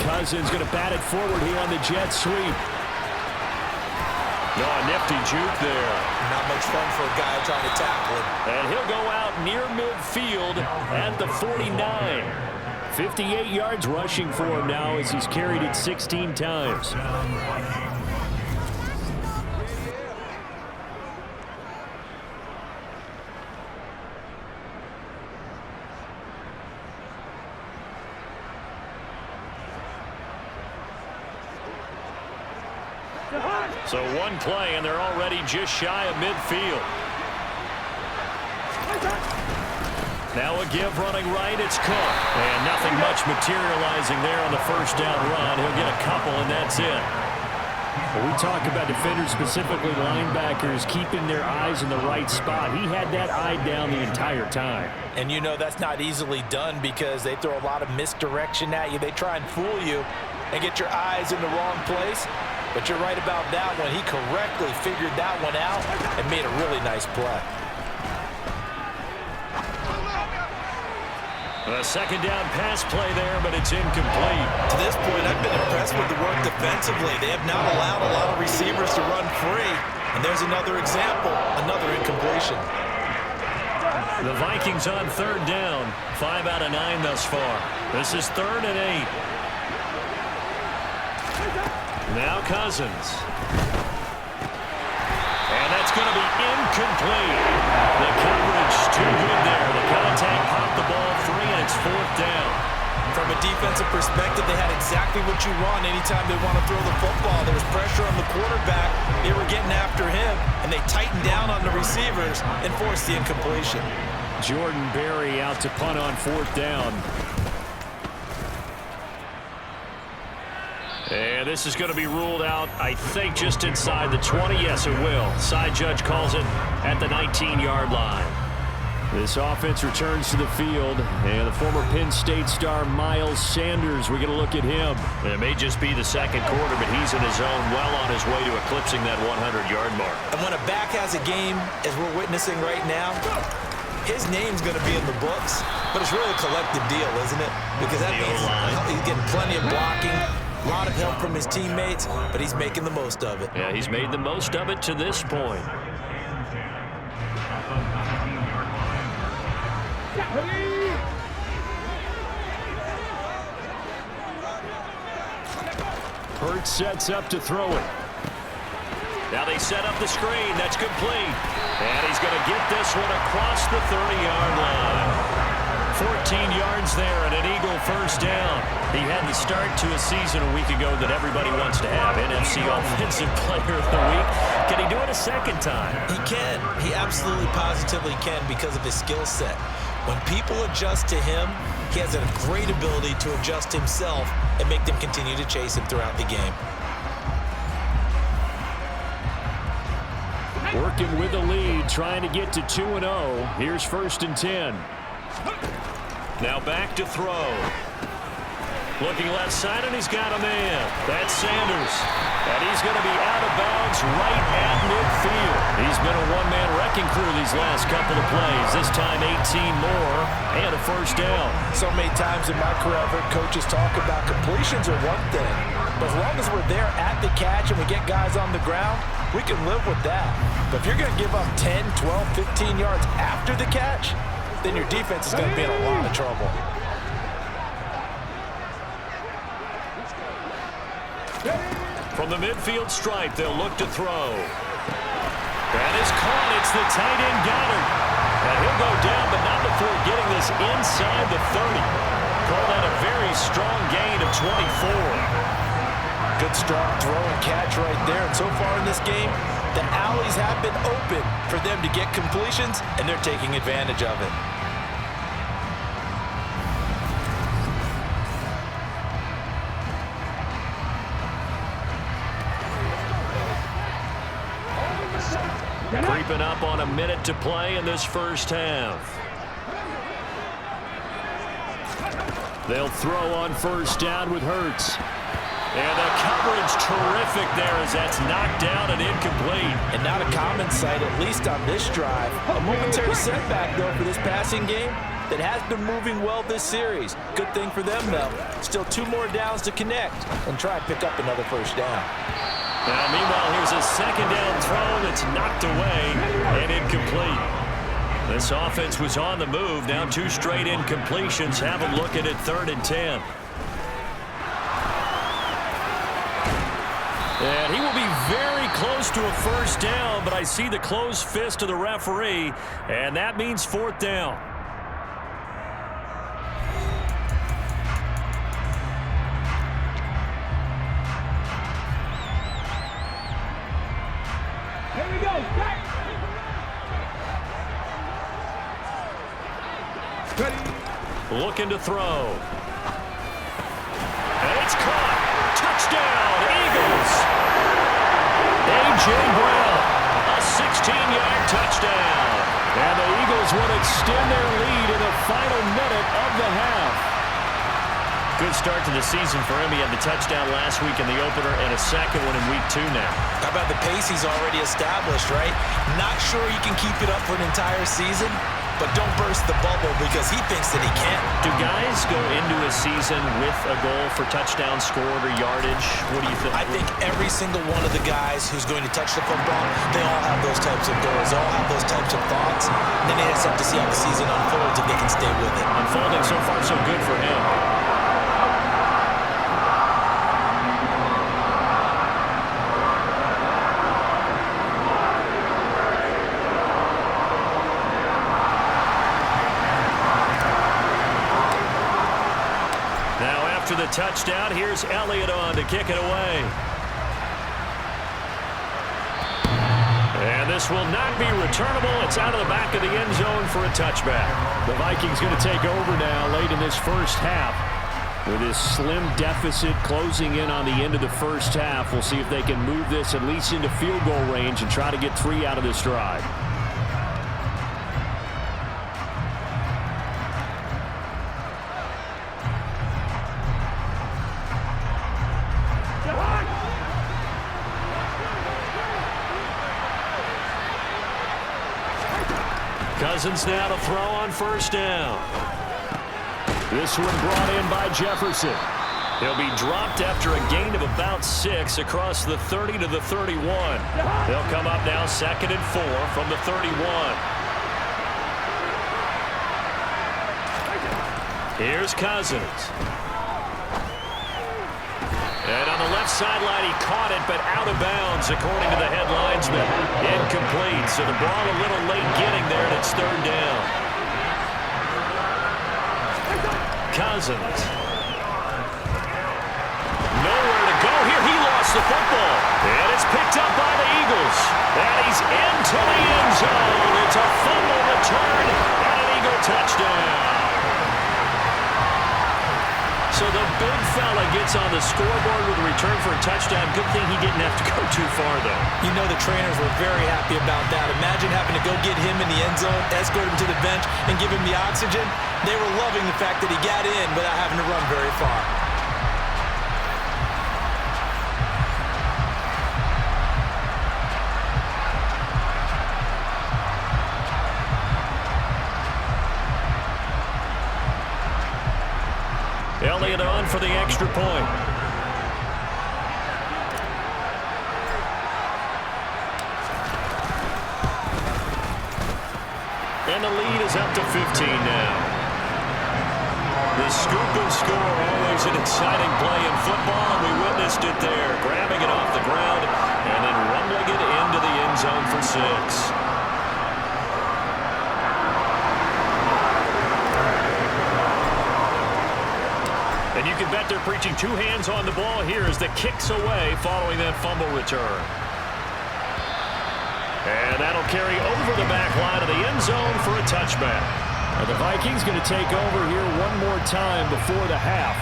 Cousins going to bat it forward here on the jet sweep. No, a nifty juke there. Not much fun for a guy trying to tackle him. And he'll go out near midfield at the 49. 58 yards rushing for him now as he's carried it 16 times. So one play, and they're already just shy of midfield. Now a give running right, it's Cook. And nothing much materializing there on the first down run. He'll get a couple, and that's it. When we talk about defenders, specifically linebackers, keeping their eyes in the right spot, he had that eye down the entire time. And you know that's not easily done because they throw a lot of misdirection at you. They try and fool you and get your eyes in the wrong place. But you're right about that one. He correctly figured that one out and made a really nice play. A second down pass play there, but it's incomplete. To this point, I've been impressed with the work defensively. They have not allowed a lot of receivers to run free. And there's another example, another incompletion. The Vikings on 3rd down. 5 out of 9 thus far. This is 3rd and 8. Now Cousins. And that's going to be incomplete. The coverage too good there. The contact popped the ball free, and it's 4th down. From a defensive perspective, they had exactly what you want anytime they want to throw the football. There was pressure on the quarterback. They were getting after him, and they tightened down on the receivers and forced the incompletion. Jordan Berry out to punt on 4th down. And this is going to be ruled out, I think, just inside the 20. Yes, it will. Side judge calls it at the 19-yard line. This offense returns to the field, and the former Penn State star Miles Sanders, we're going to look at him. It may just be the second quarter, but he's in his zone, well on his way to eclipsing that 100-yard mark. And when a back has a game, as we're witnessing right now, his name's going to be in the books, but it's really a collective deal, isn't it? Because that means he's getting plenty of blocking, a lot of help from his teammates, but he's making the most of it. Yeah, he's made the most of it to this point. Hurts sets up to throw it. Now they set up the screen. That's complete. And he's going to get this one across the 30-yard line. 14 yards there and an Eagle first down. He had the start to a season a week ago that everybody wants to have. NFC Offensive Player of the Week. Can he do it a second time? He can. He absolutely positively can because of his skill set. When people adjust to him, he has a great ability to adjust himself and make them continue to chase him throughout the game. Working with the lead, trying to get to 2-0. Here's 1st and 10. Now back to throw. Looking left side, and he's got a man. That's Sanders. And he's going to be out of bounds right at midfield. He's been a one-man wrecking crew these last couple of plays. This time 18 more and a first down. So many times in my career, I've heard coaches talk about completions are one thing. But as long as we're there at the catch and we get guys on the ground, we can live with that. But if you're going to give up 10, 12, 15 yards after the catch, then your defense is going to be in a lot of trouble. From the midfield stripe, they'll look to throw. That is caught. It's the tight end Goddard. And he'll go down, but not before getting this inside the 30. Call that a very strong gain of 24. Good strong throw and catch right there. And so far in this game, the alleys have been open for them to get completions, and they're taking advantage of it. creeping up on a minute to play in this first half. They'll throw on first down with Hurts. And the coverage terrific there as that's knocked down and incomplete. And not a common sight, at least on this drive. A momentary setback, though, for this passing game that has been moving well this series. Good thing for them, though. Still 2 more downs to connect and try and pick up another first down. Now, meanwhile, here's a second down throw that's knocked away and incomplete. This offense was on the move. Now 2 straight incompletions. Have a look at it, 3rd and 10. And he will be very close to a first down, but I see the closed fist of the referee, and that means 4th down. Here we go. Ready. Looking to throw. And it's caught. Touchdown, Eagles. A.J. Brown, a 16-yard touchdown. And the Eagles will extend their lead in the final minute of the half. Good start to the season for him. He had the touchdown last week in the opener and a second one in week 2 now. How about the pace he's already established, right? Not sure he can keep it up for an entire season, but don't burst the bubble because he thinks that he can. Do guys go into a season with a goal for touchdown scored or yardage? What do you think? I think every single one of the guys who's going to touch the football, they all have those types of goals. They all have those types of thoughts. And then they just have to see how the season unfolds if they can stay with it. Unfolding so far so good for him. After the touchdown, here's Elliott on to kick it away. And this will not be returnable. It's out of the back of the end zone for a touchback. The Vikings going to take over now late in this first half. With this slim deficit closing in on the end of the first half, we'll see if they can move this at least into field goal range and try to get 3 out of this drive. Cousins now to throw on first down. This one brought in by Jefferson. He'll be dropped after a gain of about 6 across the 30 to the 31. They'll come up now 2nd and 4 from the 31. Here's Cousins. And on the left sideline, he caught it, but out of bounds, according to the headlinesman. Incomplete, so the ball a little late getting there, and it's 3rd down. Cousins. Nowhere to go here. He lost the football. And it's picked up by the Eagles. And he's into the end zone. It's a fumble return and an Eagle touchdown. So the big fella gets on the scoreboard with a return for a touchdown. Good thing he didn't have to go too far, though. You know the trainers were very happy about that. Imagine having to go get him in the end zone, escort him to the bench, and give him the oxygen. They were loving the fact that he got in without having to run very far. Elliott on for the extra point. And the lead is up to 15 now. The scoop and score, always an exciting play in football, and we witnessed it there. Grabbing it off the ground and then rumbling it into the end zone for 6. And you can bet they're preaching 2 hands on the ball here as the kick's away following that fumble return. And that'll carry over the back line of the end zone for a touchback. And the Vikings going to take over here one more time before the half.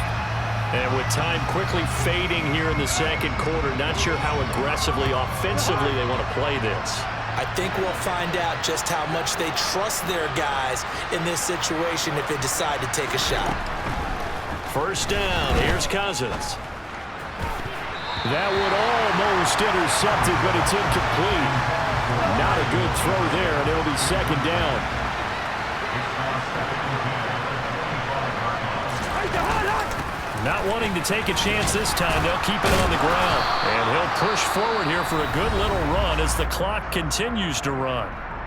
And with time quickly fading here in the second quarter, not sure how aggressively, offensively they want to play this. I think we'll find out just how much they trust their guys in this situation if they decide to take a shot. First down, here's Cousins. That would almost intercept it, but it's incomplete. Not a good throw there, and it'll be second down. Not wanting to take a chance this time. They'll keep it on the ground. And he'll push forward here for a good little run as the clock continues to run.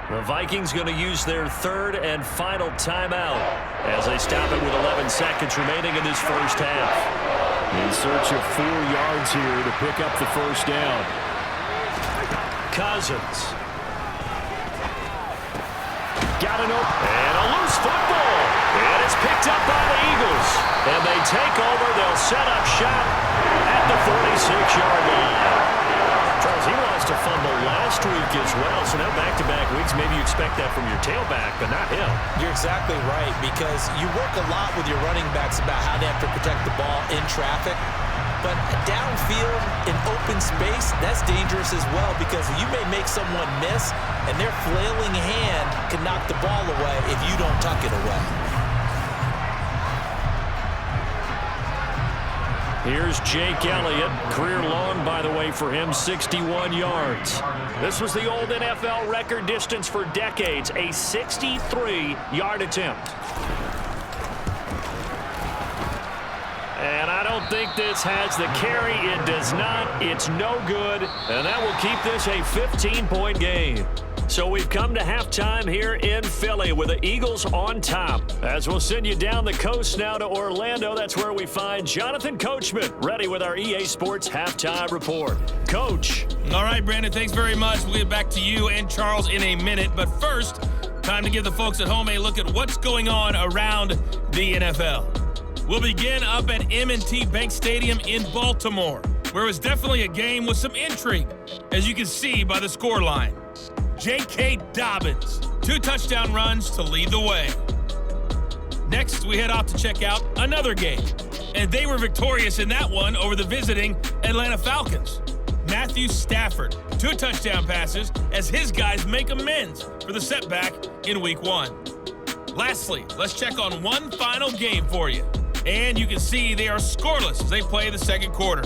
The Vikings going to use their third and final timeout as they stop it with 11 seconds remaining in this first half. In search of 4 yards here to pick up the first down. Cousins. Got it open. And a loose football. And it's picked up by the Eagles. And they take over. They'll set up shop at the 46-yard line. Charles, he lost a fumble last week as well. So now back-to-back weeks, maybe you expect that from your tailback, but not him. You're exactly right, because you work a lot with your running backs about how they have to protect the ball in traffic. But downfield, in open space, that's dangerous as well, because you may make someone miss, and their flailing hand can knock the ball away if you don't tuck it away. Here's Jake Elliott. Career long, by the way, for him, 61 yards. This was the old NFL record distance for decades, a 63-yard attempt. And I don't think this has the carry. It does not. It's no good. And that will keep this a 15-point game. So we've come to halftime here in Philly with the Eagles on top. As we'll send you down the coast now to Orlando, that's where we find Jonathan Coachman ready with our EA Sports Halftime Report. Coach. All right, Brandon, thanks very much. We'll get back to you and Charles in a minute. But first, time to give the folks at home a look at what's going on around the NFL. We'll begin up at M&T Bank Stadium in Baltimore, where it was definitely a game with some intrigue, as you can see by the scoreline. J.K. Dobbins, 2 touchdown runs to lead the way. Next, we head off to check out another game, and they were victorious in that one over the visiting Atlanta Falcons. Matthew Stafford, 2 touchdown passes as his guys make amends for the setback in Week 1. Lastly, let's check on one final game for you. And you can see they are scoreless as they play the second quarter.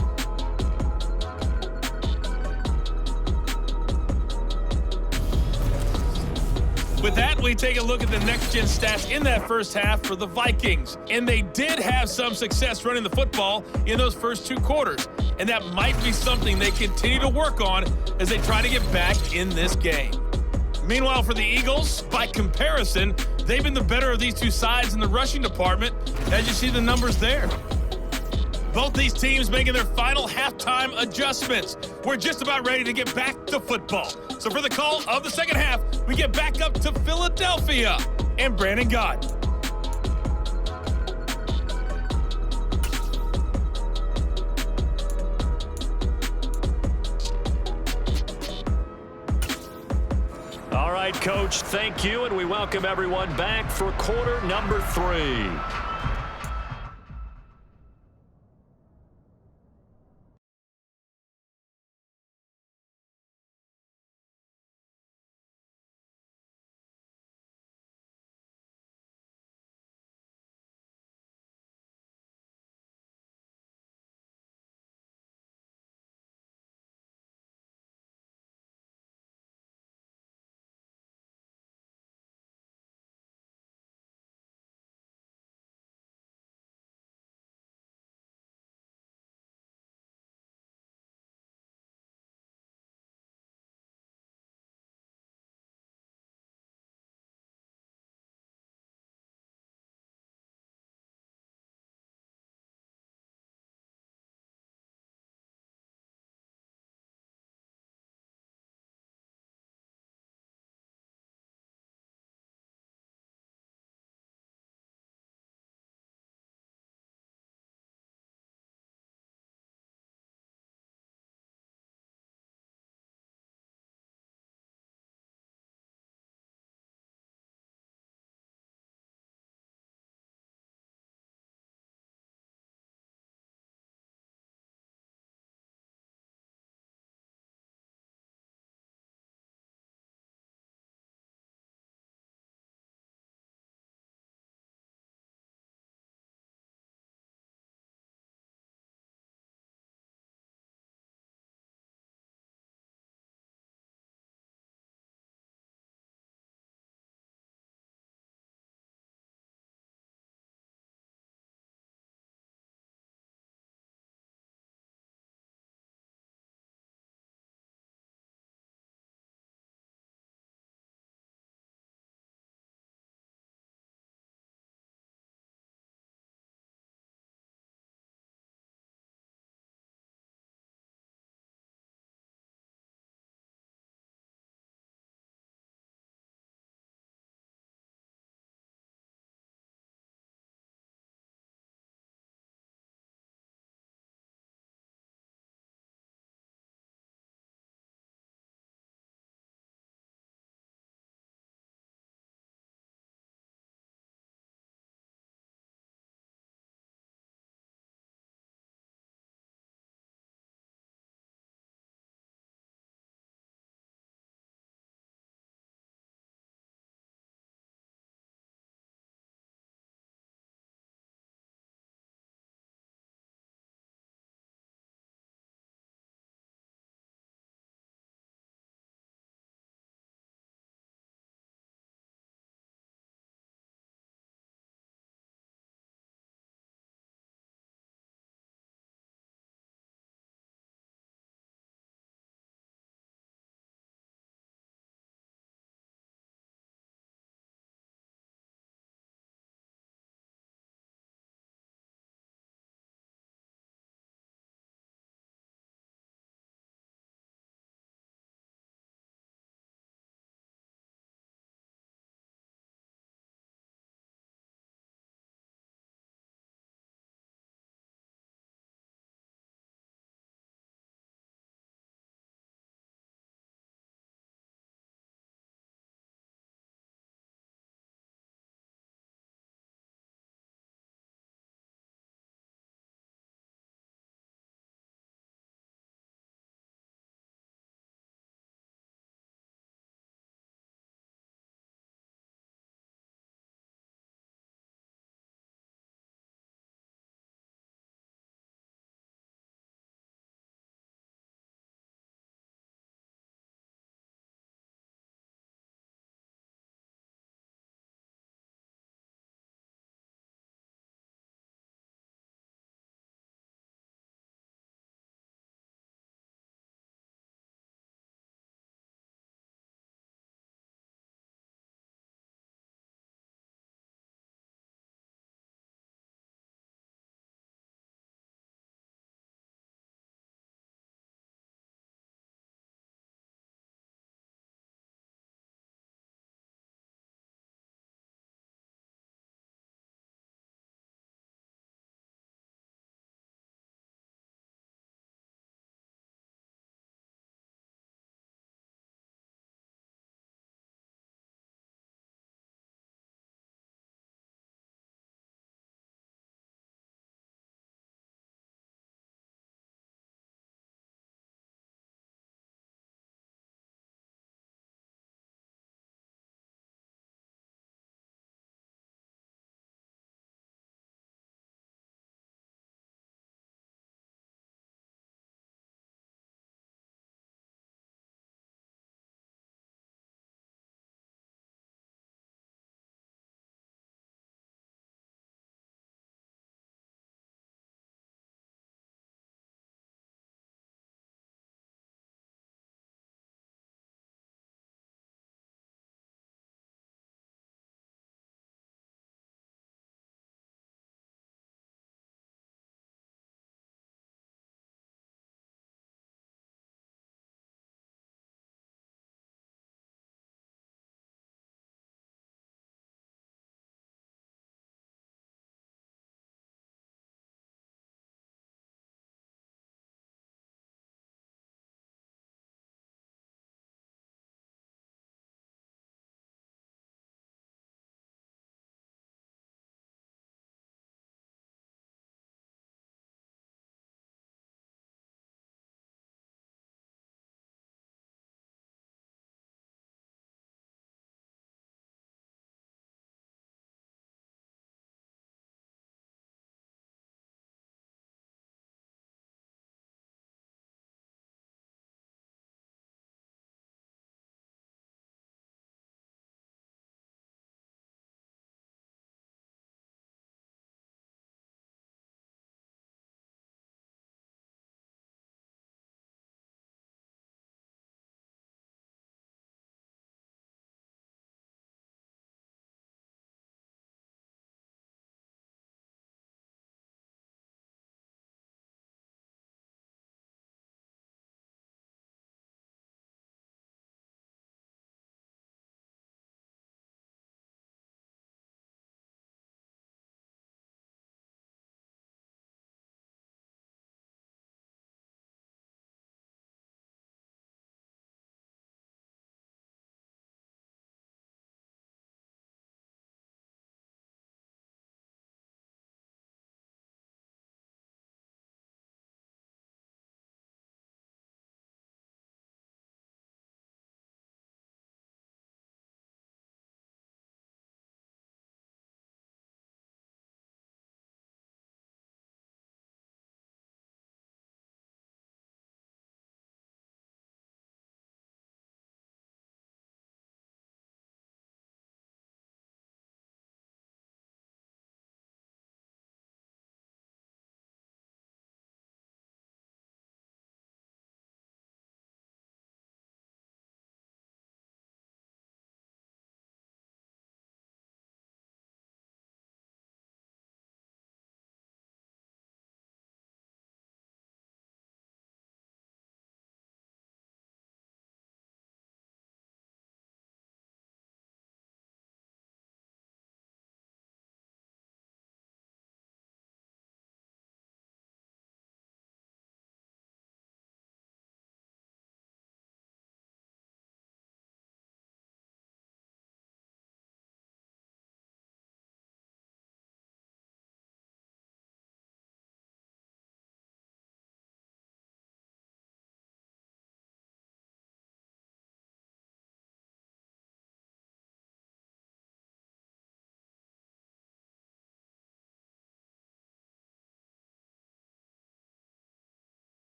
With that, we take a look at the next-gen stats in that first half for the Vikings. And they did have some success running the football in those first 2 quarters. And that might be something they continue to work on as they try to get back in this game. Meanwhile, for the Eagles, by comparison, they've been the better of these 2 sides in the rushing department, as you see the numbers there. Both these teams making their final halftime adjustments. We're just about ready to get back to football. So for the call of the second half, we get back up to Philadelphia and Brandon Gott. All right, Coach, thank you, and we welcome everyone back for quarter number 3.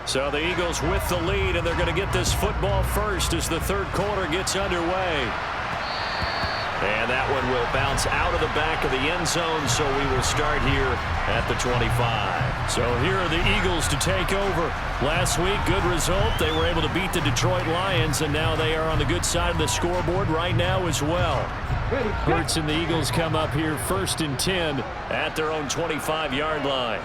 So the Eagles with the lead, and they're going to get this football first as the third quarter gets underway. And that one will bounce out of the back of the end zone, so we will start here at the 25. So here are the Eagles to take over. Last week, good result. They were able to beat the Detroit Lions, and now they are on the good side of the scoreboard right now as well. Hurts and the Eagles come up here 1st and 10 at their own 25-yard line.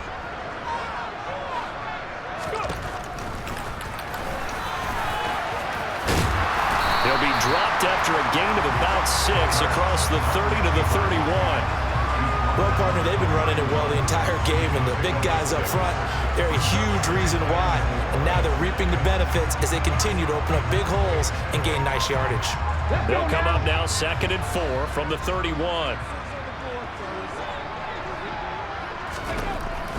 He'll be dropped after a gain of about 6 across the 30 to the 31. Well, partner, they've been running it well the entire game, and the big guys up front, they're a huge reason why. And now they're reaping the benefits as they continue to open up big holes and gain nice yardage. They'll come up now 2nd and 4 from the 31.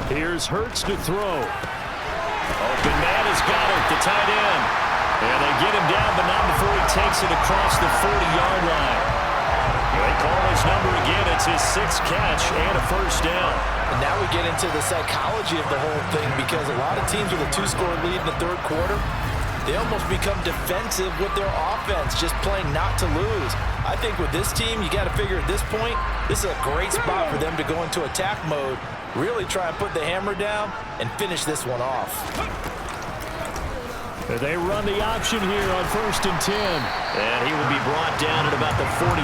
Here's Hurts to throw. Open man has got it, the tight end. And they get him down, but not before he takes it across the 40-yard line. They call his number again. It's his 6th catch and a first down. And now we get into the psychology of the whole thing, because a lot of teams with a 2-score lead in the third quarter, they almost become defensive with their offense, just playing not to lose. I think with this team, you got to figure at this point, this is a great spot for them to go into attack mode, really try and put the hammer down and finish this one off. They run the option here on 1st and 10. And he will be brought down at about the 43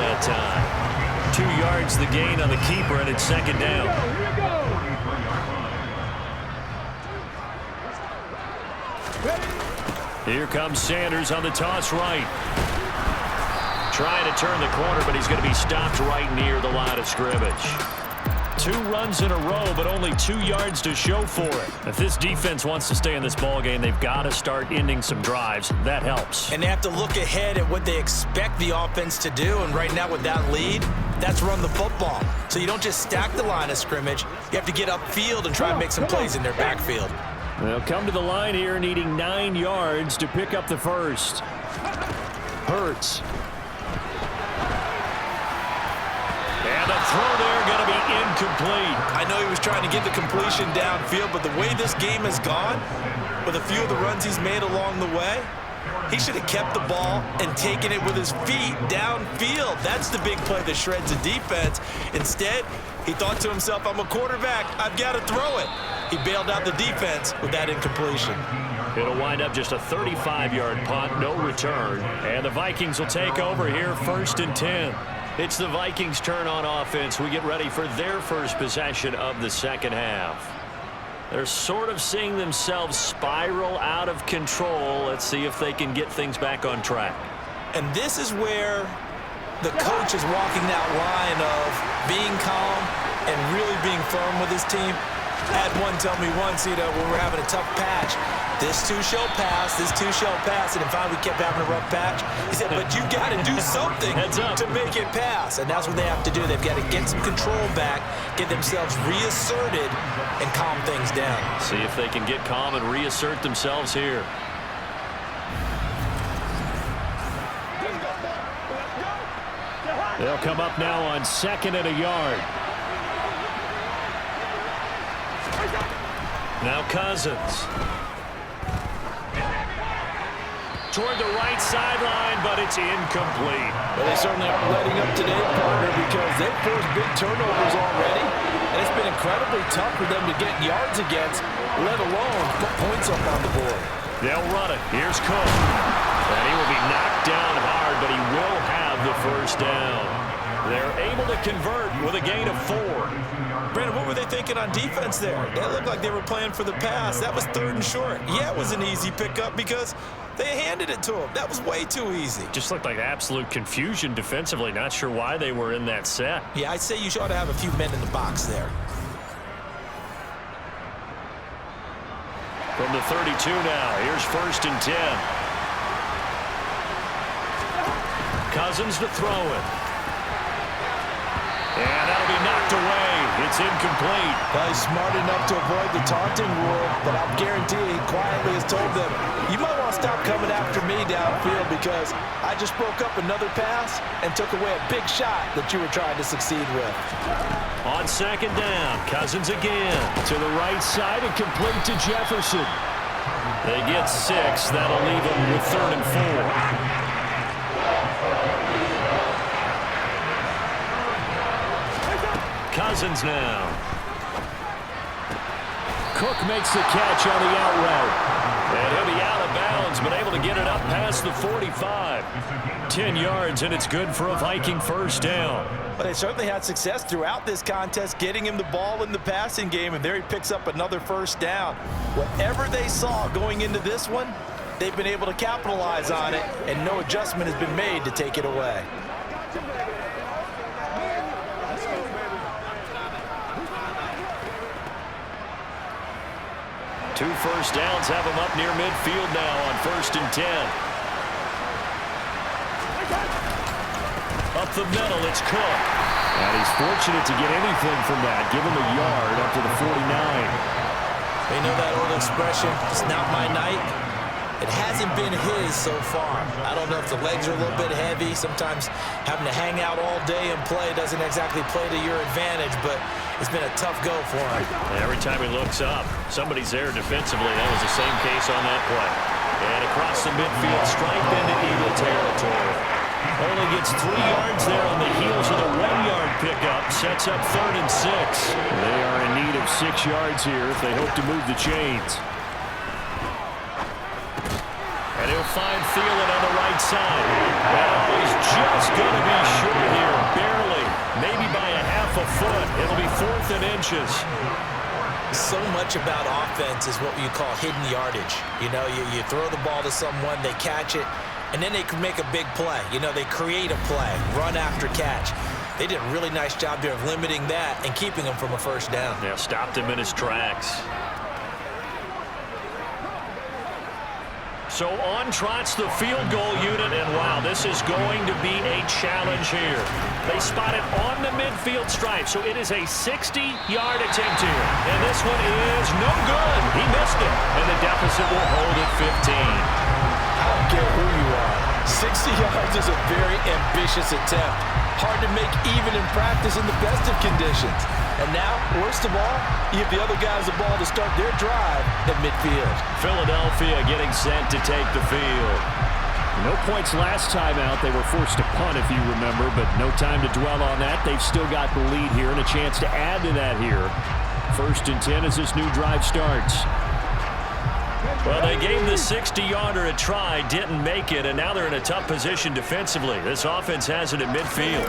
that time. 2 yards the gain on the keeper, and it's 2nd down. Here comes Sanders on the toss right. Trying to turn the corner, but he's going to be stopped right near the line of scrimmage. 2 runs in a row, but only 2 yards to show for it. If this defense wants to stay in this ballgame, they've got to start ending some drives. That helps. And they have to look ahead at what they expect the offense to do. And right now with that lead, that's run the football. So you don't just stack the line of scrimmage. You have to get upfield and try and make some plays in their backfield. They'll come to the line here needing 9 yards to pick up the first. Hurts. And the throw there going to be incomplete. I know he was trying to get the completion downfield, but the way this game has gone, with a few of the runs he's made along the way, he should have kept the ball and taken it with his feet downfield. That's the big play that shreds the defense. Instead, he thought to himself, I'm a quarterback, I've got to throw it. He bailed out the defense with that incompletion. It'll wind up just a 35-yard punt, no return. And the Vikings will take over here 1st and 10. It's the Vikings' turn on offense. We get ready for their first possession of the second half. They're sort of seeing themselves spiral out of control. Let's see if they can get things back on track. And this is where the coach is walking that line of being calm and really being firm with his team. I had one tell me once, when we're having a tough patch, this too shall pass, this too shall pass, and finally we kept having a rough patch. He said, but you got to do something to make it pass, and that's what they have to do. They've got to get some control back, get themselves reasserted, and calm things down. See if they can get calm and reassert themselves here. They'll come up now on 2nd and a yard. Now Cousins. Toward the right sideline, but it's incomplete. Well, they certainly aren't letting up today, partner, because they've forced big turnovers already, and it's been incredibly tough for them to get yards against, let alone put points up on the board. They'll run it. Here's Cook. And he will be knocked down hard, but he will have the first down. They're able to convert with a gain of 4. Brandon, what were they thinking on defense there? They looked like they were playing for the pass. That was 3rd and short. Yeah, it was an easy pickup because they handed it to him. That was way too easy. Just looked like absolute confusion defensively. Not sure why they were in that set. Yeah, I'd say you ought to have a few men in the box there. From the 32 now, here's 1st and 10. Cousins to throw it. And that'll be knocked away. It's incomplete. Well, he's smart enough to avoid the taunting rule, but I'll guarantee he quietly has told them, you might want to stop coming after me downfield because I just broke up another pass and took away a big shot that you were trying to succeed with. On 2nd down, Cousins again. To the right side and complete to Jefferson. They get 6. That'll leave them with 3rd and 4. Cousins now. Cook makes the catch on the out route. And he'll be out of bounds, but able to get it up past the 45. 10 yards, and it's good for a Viking first down. But they certainly had success throughout this contest, getting him the ball in the passing game, and there he picks up another first down. Whatever they saw going into this one, they've been able to capitalize on it, and no adjustment has been made to take it away. Two first downs have him up near midfield now on 1st and 10. Up the middle, it's Cook. And he's fortunate to get anything from that. Give him a yard up to the 49. They know that old expression, it's not my night. It hasn't been his so far. I don't know if the legs are a little bit heavy. Sometimes having to hang out all day and play doesn't exactly play to your advantage, but it's been a tough go for him. Every time he looks up, somebody's there defensively. That was the same case on that play. And across the midfield, stripe into Eagle territory. Only gets 3 yards there on the heels of the 1-yard pickup. Sets up 3rd and 6. They are in need of 6 yards here if they hope to move the chains. And he'll find Thielen on the right side. Oh, he's just going to be short here, barely. Maybe by a half a foot. It'll be 4th and inches. So much about offense is what you call hidden yardage. You know, you throw the ball to someone, they catch it, and then they can make a big play. You know, they create a play, run after catch. They did a really nice job there of limiting that and keeping him from a first down. Yeah, stopped him in his tracks. So on trots the field goal unit, and wow, this is going to be a challenge here. They spot it on the midfield stripe, so it is a 60-yard attempt here. And this one is no good. He missed it, and the deficit will hold at 15. I don't care who you are. 60 yards is a very ambitious attempt. Hard to make even in practice in the best of conditions. And now, worst of all, you give the other guys the ball to start their drive at midfield. Philadelphia getting set to take the field. No points last time out. They were forced to punt, if you remember, but no time to dwell on that. They've still got the lead here and a chance to add to that here. 1st and 10 as this new drive starts. Well, they gave the 60-yarder a try, didn't make it, and now they're in a tough position defensively. This offense has it at midfield.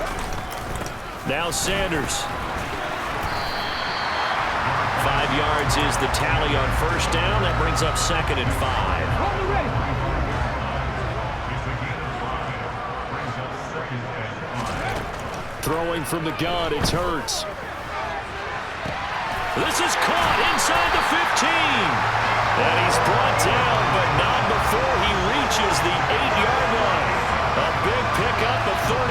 Now Sanders. 5 yards is the tally on first down. That brings up 2nd and 5. Throwing from the gun, it's Hurts. This is caught inside the 15. And he's brought down, but not before he reaches the 8-yard line. A big pickup of 38.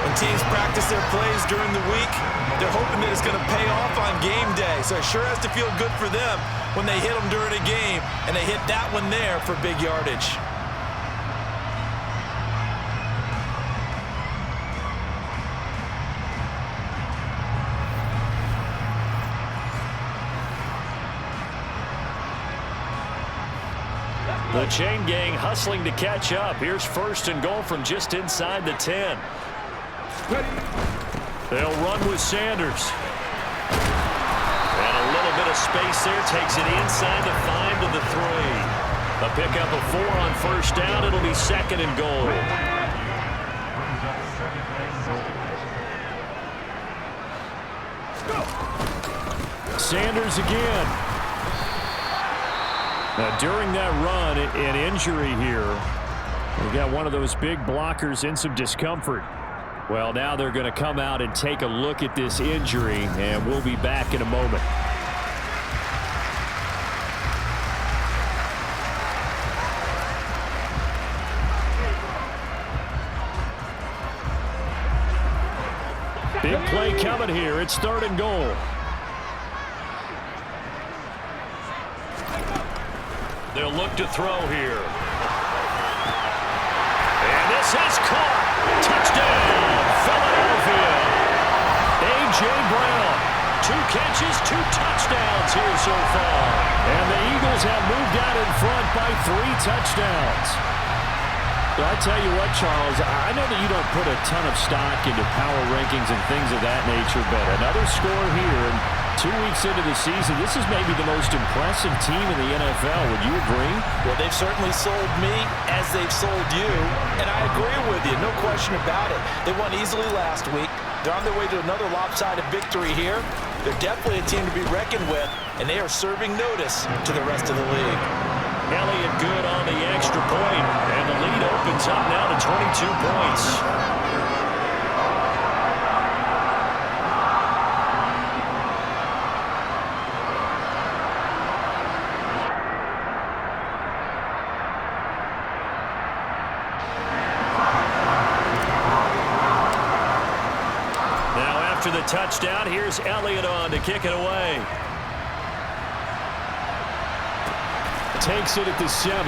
When teams practice their plays during the week, they're hoping that it's going to pay off on game day. So it sure has to feel good for them when they hit them during a game, and they hit that one there for big yardage. The chain gang hustling to catch up. Here's 1st and goal from just inside the 10. They'll run with Sanders. And a little bit of space there. Takes it inside the 5 to the 3. A pickup of 4 on first down. It'll be 2nd and goal. Sanders again. Now, during that run, an injury here. We've got one of those big blockers in some discomfort. Well, now they're going to come out and take a look at this injury, and we'll be back in a moment. Big play coming here. It's 3rd and goal. They'll look to throw here. And this is caught. Touchdown, Philadelphia. A.J. Brown. 2 catches, 2 touchdowns here so far. And the Eagles have moved out in front by 3 touchdowns. Well, I tell you what, Charles, I know that you don't put a ton of stock into power rankings and things of that nature, but another score here, and 2 weeks into the season, this is maybe the most impressive team in the NFL. Would you agree? Well, they've certainly sold me as they've sold you, and I agree with you, no question about it. They won easily last week. They're on their way to another lopsided victory here. They're definitely a team to be reckoned with, and they are serving notice to the rest of the league. Elliott good on the extra point, and the lead opens up now to 22 points. Now after the touchdown, here's Elliott on to kick it away. Takes it at the 7.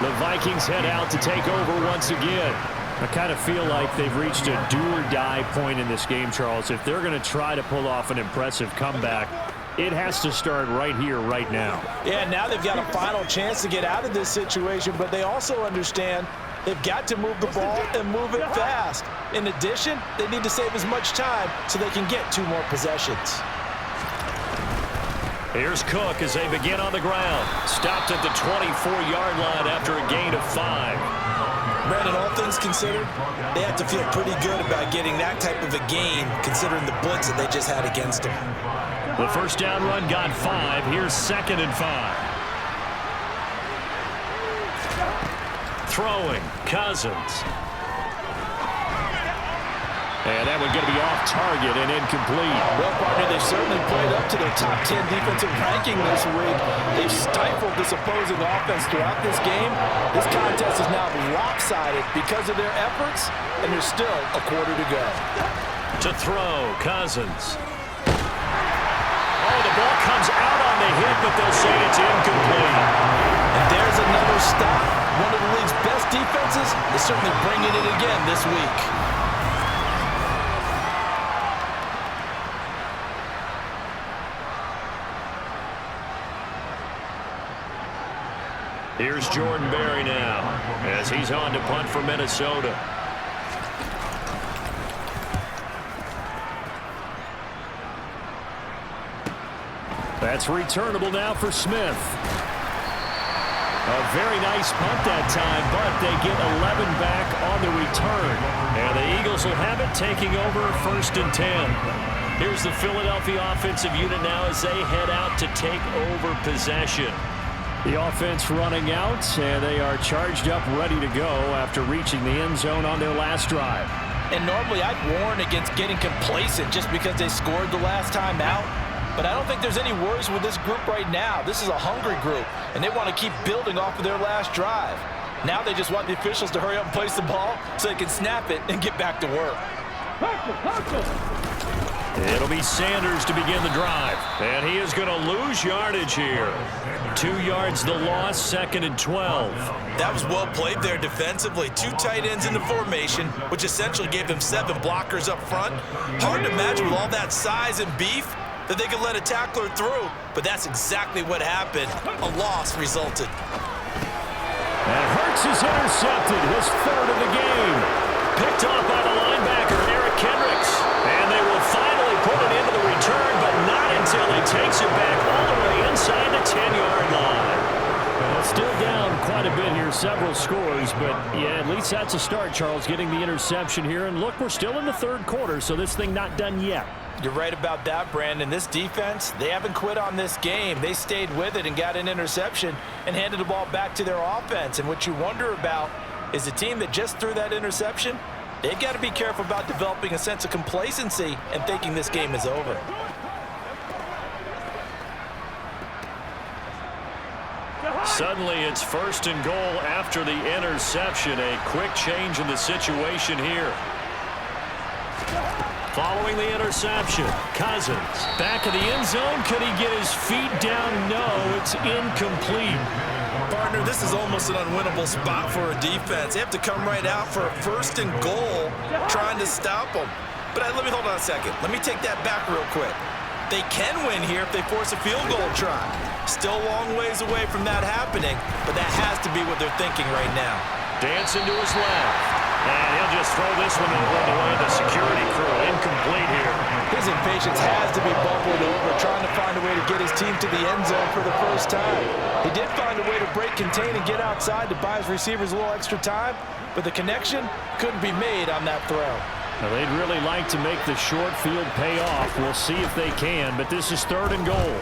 The Vikings head out to take over once again. I kind of feel like they've reached a do-or-die point in this game, Charles. If they're going to try to pull off an impressive comeback, it has to start right here, right now. Yeah, now they've got a final chance to get out of this situation, but they also understand they've got to move the ball and move it fast. In addition, they need to save as much time so they can get 2 more possessions. Here's Cook as they begin on the ground. Stopped at the 24-yard line after a gain of 5. Brandon, all things considered, they have to feel pretty good about getting that type of a gain considering the blitz that they just had against them. The first down run got 5. Here's 2nd and 5. Throwing, Cousins. And that one going to be off target and incomplete. Well, partner, they've certainly played up to their top 10 defensive ranking this week. They've stifled this opposing offense throughout this game. This contest is now lopsided because of their efforts, and there's still a quarter to go. To throw, Cousins. Oh, the ball comes out on the hit, but they'll say it's incomplete. And there's another stop. One of the league's best defenses is certainly bringing it again this week. Here's Jordan Berry now as he's on to punt for Minnesota. That's returnable now for Smith. A very nice punt that time, but they get 11 back on the return. And the Eagles will have it, taking over 1st and 10. Here's the Philadelphia offensive unit now as they head out to take over possession. The offense running out, and they are charged up, ready to go after reaching the end zone on their last drive. And normally I'd warn against getting complacent just because they scored the last time out. But I don't think there's any worries with this group right now. This is a hungry group, and they want to keep building off of their last drive. Now they just want the officials to hurry up and place the ball so they can snap it and get back to work. It'll be Sanders to begin the drive, and he is going to lose yardage here. 2 yards the loss, 2nd and 12. That was well played there defensively. 2 tight ends in the formation, which essentially gave them 7 blockers up front. Hard to imagine with all that size and beef that they could let a tackler through, but that's exactly what happened. A loss resulted. And Hurts is intercepted, his 3rd of the game. Picked off by the linebacker, Eric Kendricks. And they will finally put it into the return, but not until he takes it back all the way inside the 10-yard line. Well, still down quite a bit here, several scores, but yeah, at least that's a start, Charles, getting the interception here. And look, we're still in the 3rd quarter, so this thing not done yet. You're right about that, Brandon. This defense, they haven't quit on this game. They stayed with it and got an interception and handed the ball back to their offense. And what you wonder about is the team that just threw that interception, they've got to be careful about developing a sense of complacency and thinking this game is over. Suddenly it's 1st and goal after the interception. A quick change in the situation here. Following the interception, Cousins back of the end zone. Could he get his feet down? No, it's incomplete. Partner, this is almost an unwinnable spot for a defense. They have to come right out for a 1st and goal trying to stop them. But let me hold on a second. Let me take that back real quick. They can win here if they force a field goal try. Still a long ways away from that happening, but that has to be what they're thinking right now. Dancing to his left. And he'll just throw this one over the way of the security crew. Incomplete here. His impatience has to be bubbled over, trying to find a way to get his team to the end zone for the first time. He did find a way to break, contain, and get outside to buy his receivers a little extra time, but the connection couldn't be made on that throw. Now, they'd really like to make the short field pay off. We'll see if they can, but this is 3rd and goal.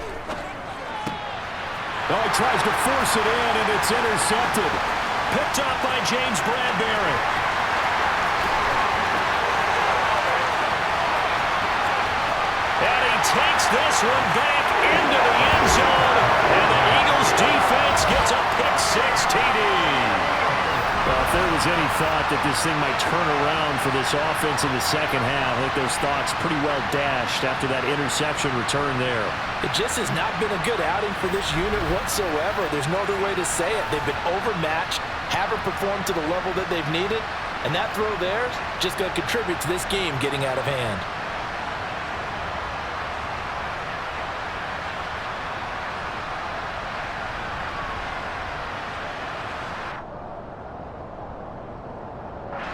Oh, he tries to force it in, and it's intercepted. Picked up by James Bradbury. And he takes this one back into the end zone, and the Eagles defense gets a pick-6 TD. Well, if there was any thought that this thing might turn around for this offense in the second half, I think those thoughts pretty well dashed after that interception return there. It just has not been a good outing for this unit whatsoever. There's no other way to say it. They've been overmatched, haven't performed to the level that they've needed, and that throw there is just going to contribute to this game getting out of hand.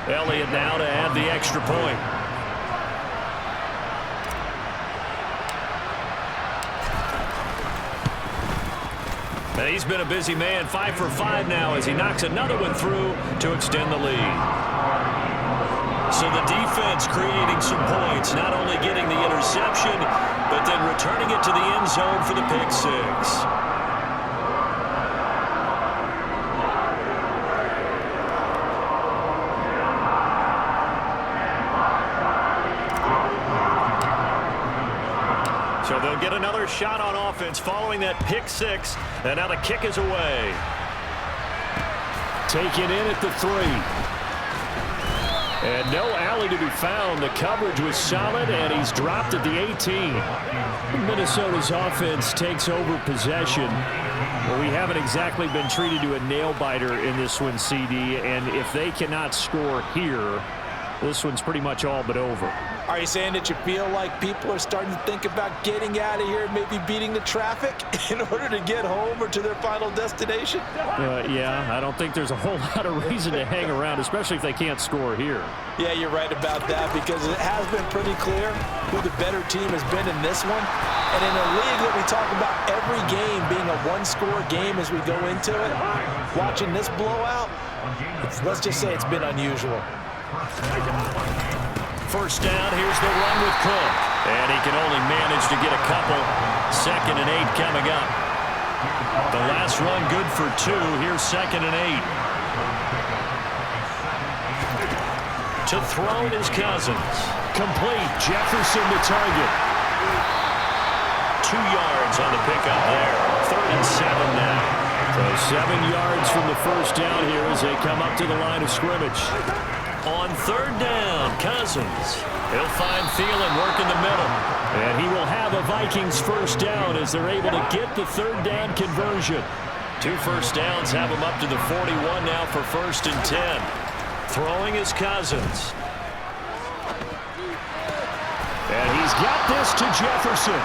Elliott now to add the extra point. And he's been a busy man, 5 for 5 now as he knocks another one through to extend the lead. So the defense creating some points, not only getting the interception, but then returning it to the end zone for the pick-6. So they'll get another shot on offense following that pick-6, and now the kick is away. Taken in at the 3. And no alley to be found. The coverage was solid, and he's dropped at the 18. Minnesota's offense takes over possession. Well, we haven't exactly been treated to a nail-biter in this one, CD, and if they cannot score here, this one's pretty much all but over. Are you saying that you feel like people are starting to think about getting out of here, maybe beating the traffic in order to get home or to their final destination? Yeah, I don't think there's a whole lot of reason to hang around, especially if they can't score here. Yeah, you're right about that, because it has been pretty clear who the better team has been in this one. And in a league that we talk about every game being a one-score game as we go into it, watching this blowout, let's just say it's been unusual. First down, here's the run with Cook. And he can only manage to get a couple. 2nd and 8 coming up. The last run good for 2. Here's 2nd and 8. To throw is Cousins. Complete. Jefferson to target. 2 yards on the pickup there. 3rd and 7 now. So 7 yards from the first down here as they come up to the line of scrimmage. On 3rd down, Cousins. He'll find Thielen work in the middle. And he will have a Vikings first down as they're able to get the 3rd down conversion. 2 first downs have him up to the 41 now for 1st and 10. Throwing is Cousins. And he's got this to Jefferson.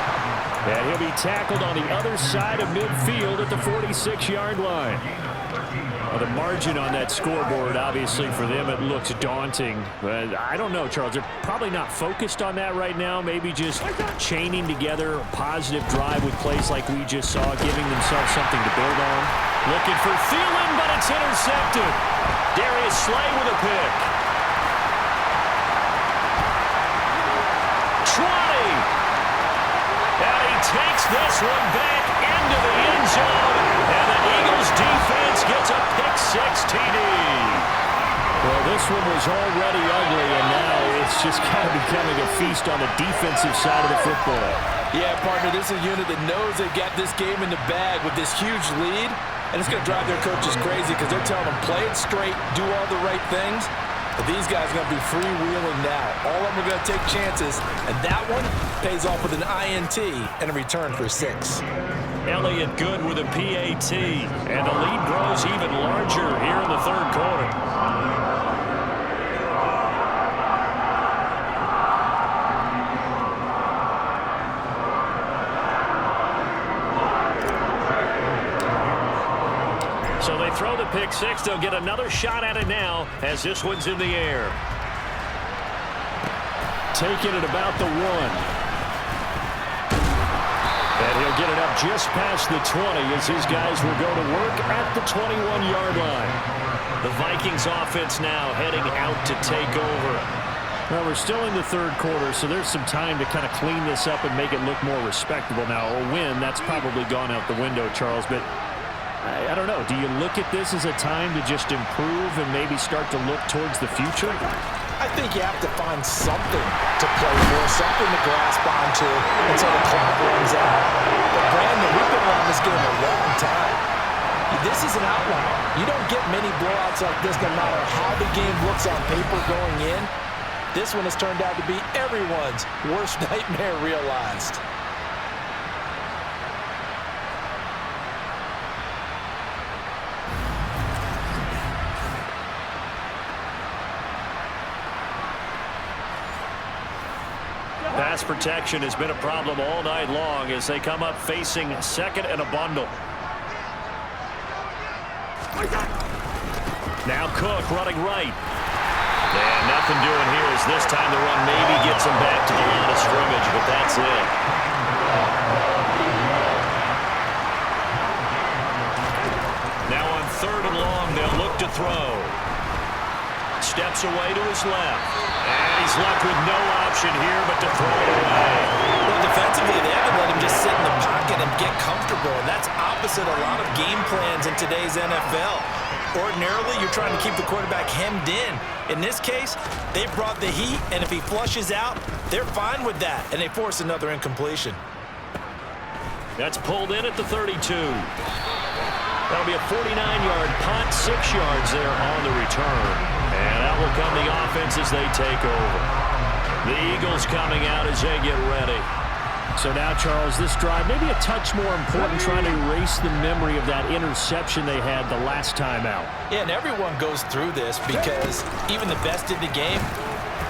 And he'll be tackled on the other side of midfield at the 46-yard line. Well, the margin on that scoreboard, obviously, for them, it looks daunting. But I don't know, Charles. They're probably not focused on that right now. Maybe just chaining together a positive drive with plays like we just saw, giving themselves something to build on. Looking for Thielen, but it's intercepted. Darius Slay with a pick. 20. And he takes this one back into the end zone. And the Eagles defense gets a pick-6 TD. Well, this one was already ugly, and now it's just kind of becoming a feast on the defensive side of the football. Yeah, partner, this is a unit that knows they've got this game in the bag with this huge lead, and it's going to drive their coaches crazy because they're telling them play it straight, do all the right things. But these guys are going to be freewheeling now. All of them are going to take chances, and that one pays off with an INT and a return for 6. Elliott good with a PAT. And the lead grows even larger here in the third quarter. So they throw the pick six. They'll get another shot at it now as this one's in the air. Taking it about the 1. And he'll get it up just past the 20 as his guys will go to work at the 21-yard line. The Vikings offense now heading out to take over. Well, we're still in the third quarter, so there's some time to kind of clean this up and make it look more respectable. Now, a win, that's probably gone out the window, Charles, but I don't know. Do you look at this as a time to just improve and maybe start to look towards the future? I think you have to find something to play for, something to grasp onto until the clock runs out. But Brandon, we've been around this game a long time. This is an outlier. You don't get many blowouts like this no matter how the game looks on paper going in. This one has turned out to be everyone's worst nightmare realized. Pass protection has been a problem all night long as they come up facing second and a bundle. Now Cook running right. And nothing doing here as this time the run maybe gets him back to the line of scrimmage, but that's it. Now on 3rd and long, they'll look to throw. Steps away to his left. And he's left with no option here but to throw it away. Well, defensively, they haven't let him just sit in the pocket and get comfortable, and that's opposite a lot of game plans in today's NFL. Ordinarily, you're trying to keep the quarterback hemmed in. In this case, they brought the heat, and if he flushes out, they're fine with that, and they force another incompletion. That's pulled in at the 32. That'll be a 49-yard punt, 6 yards there on the return. And that will come the offense as they take over. The Eagles coming out as they get ready. So now, Charles, this drive maybe a touch more important, trying to erase the memory of that interception they had the last time out. Yeah, and everyone goes through this because even the best in the game,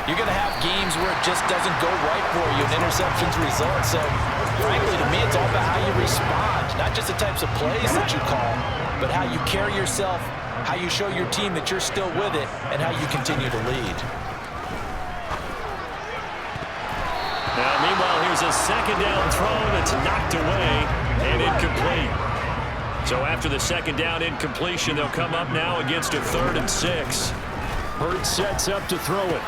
you're going to have games where it just doesn't go right for you and interceptions result. So, frankly, to me, it's all about how you respond, not just the types of plays that you call, but how you carry yourself, how you show your team that you're still with it, and how you continue to lead. Now, meanwhile, here's a second down throw that's knocked away and incomplete. So after the second down incompletion, they'll come up now against a 3rd and 6. Hurts sets up to throw it.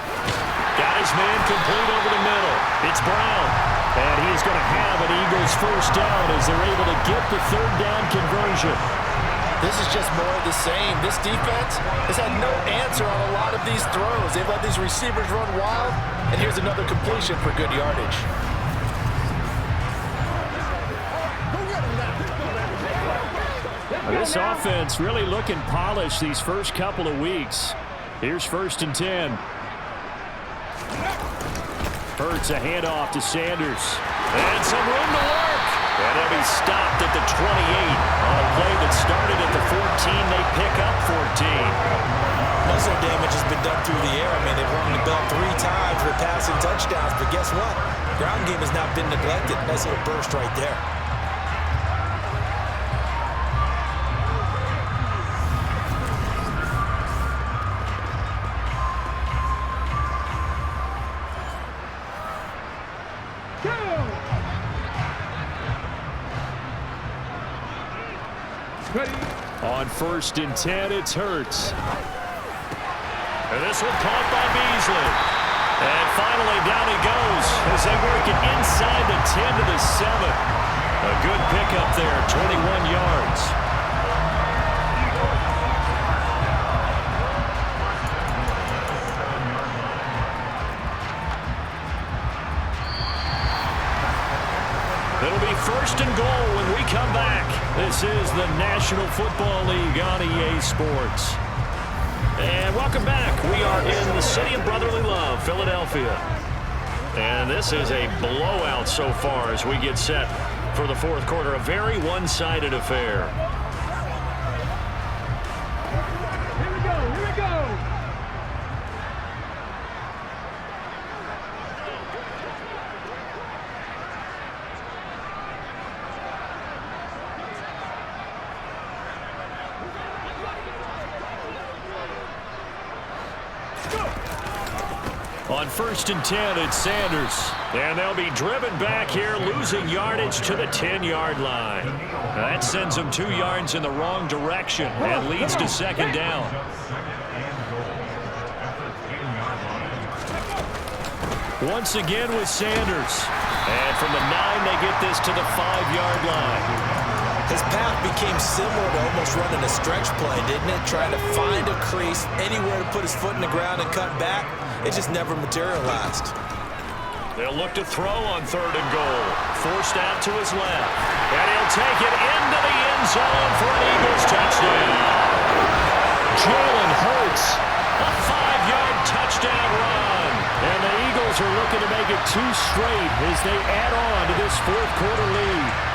Got his man complete over the middle. It's Brown. And he is going to have an Eagles first down as they're able to get the 3rd down conversion. This is just more of the same. This defense has had no answer on a lot of these throws. They've let these receivers run wild, and here's another completion for good yardage. This offense really looking polished these first couple of weeks. Here's 1st and 10. Hurts a handoff to Sanders. And some room to work. And he'll be stopped at the 28 on a play that started at the 14. They pick up 14. Muscle damage has been done through the air. I mean, they've rung the bell 3 times with passing touchdowns, but guess what? Ground game has not been neglected. Nice little burst right there. On 1st and 10, it's Hurts. And this one caught by Beasley. And finally, down he goes as they work it inside the 10 to the 7. A good pickup there, 21 yards. It'll be 1st and goal when we come back. This is the National Football League on EA Sports. And welcome back. We are in the city of brotherly love, Philadelphia. And this is a blowout so far as we get set for the fourth quarter. A very one-sided affair. Here we go, here we go. On 1st and 10, it's Sanders. And they'll be driven back here, losing yardage to the 10-yard line. That sends them 2 yards in the wrong direction and leads to second down. Once again with Sanders. And from the 9, they get this to the 5-yard line. His path became similar to almost running a stretch play, didn't it? Trying to find a crease, anywhere to put his foot in the ground and cut back. It just never materialized. They'll look to throw on 3rd and goal. Forced out to his left. And he'll take it into the end zone for an Eagles touchdown. Jalen Hurts, a 5-yard touchdown run. And the Eagles are looking to make it 2 straight as they add on to this fourth quarter lead.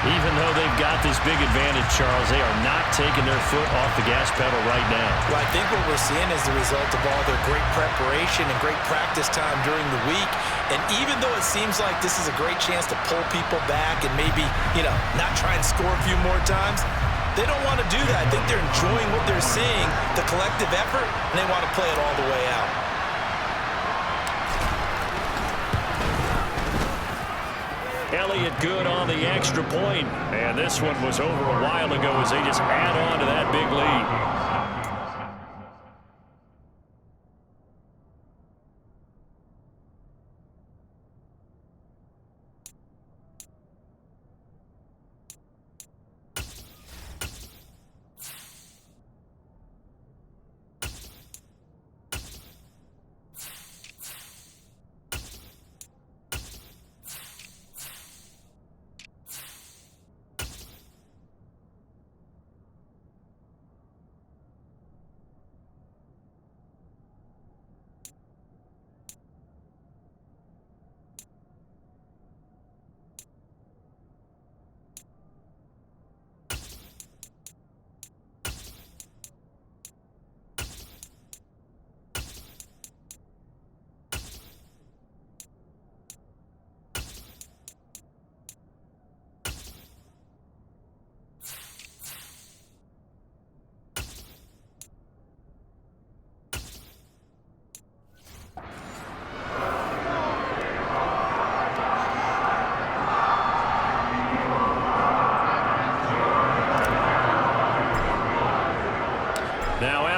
Even though they've got this big advantage, Charles, they are not taking their foot off the gas pedal right now. Well, I think what we're seeing is the result of all their great preparation and great practice time during the week. And even though it seems like this is a great chance to pull people back and maybe, not try and score a few more times, they don't want to do that. I think they're enjoying what they're seeing, the collective effort, and they want to play it all the way out. Elliott good on the extra point. And this one was over a while ago as they just add on to that big lead.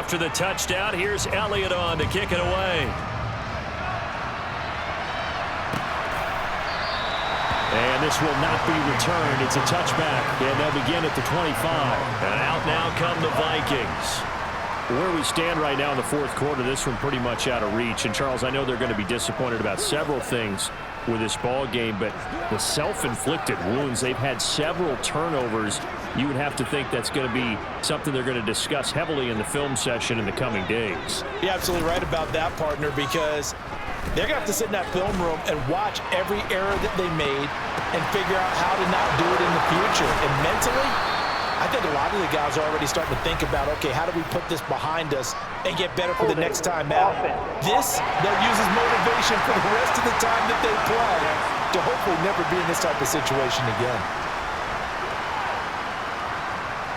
After the touchdown, here's Elliott on to kick it away. And this will not be returned. It's a touchback, and they'll begin at the 25. And out now come the Vikings. Where we stand right now in the fourth quarter, this one pretty much out of reach. And, Charles, I know they're going to be disappointed about several things with this ball game, but the self-inflicted wounds, they've had several turnovers. You would have to think that's going to be something they're going to discuss heavily in the film session in the coming days. You're absolutely right about that, partner, because they're going to have to sit in that film room and watch every error that they made and figure out how to not do it in the future. And mentally, I think a lot of the guys are already starting to think about, okay, how do we put this behind us and get better for the next time out? This, they'll use as motivation for the rest of the time that they play to hopefully never be in this type of situation again.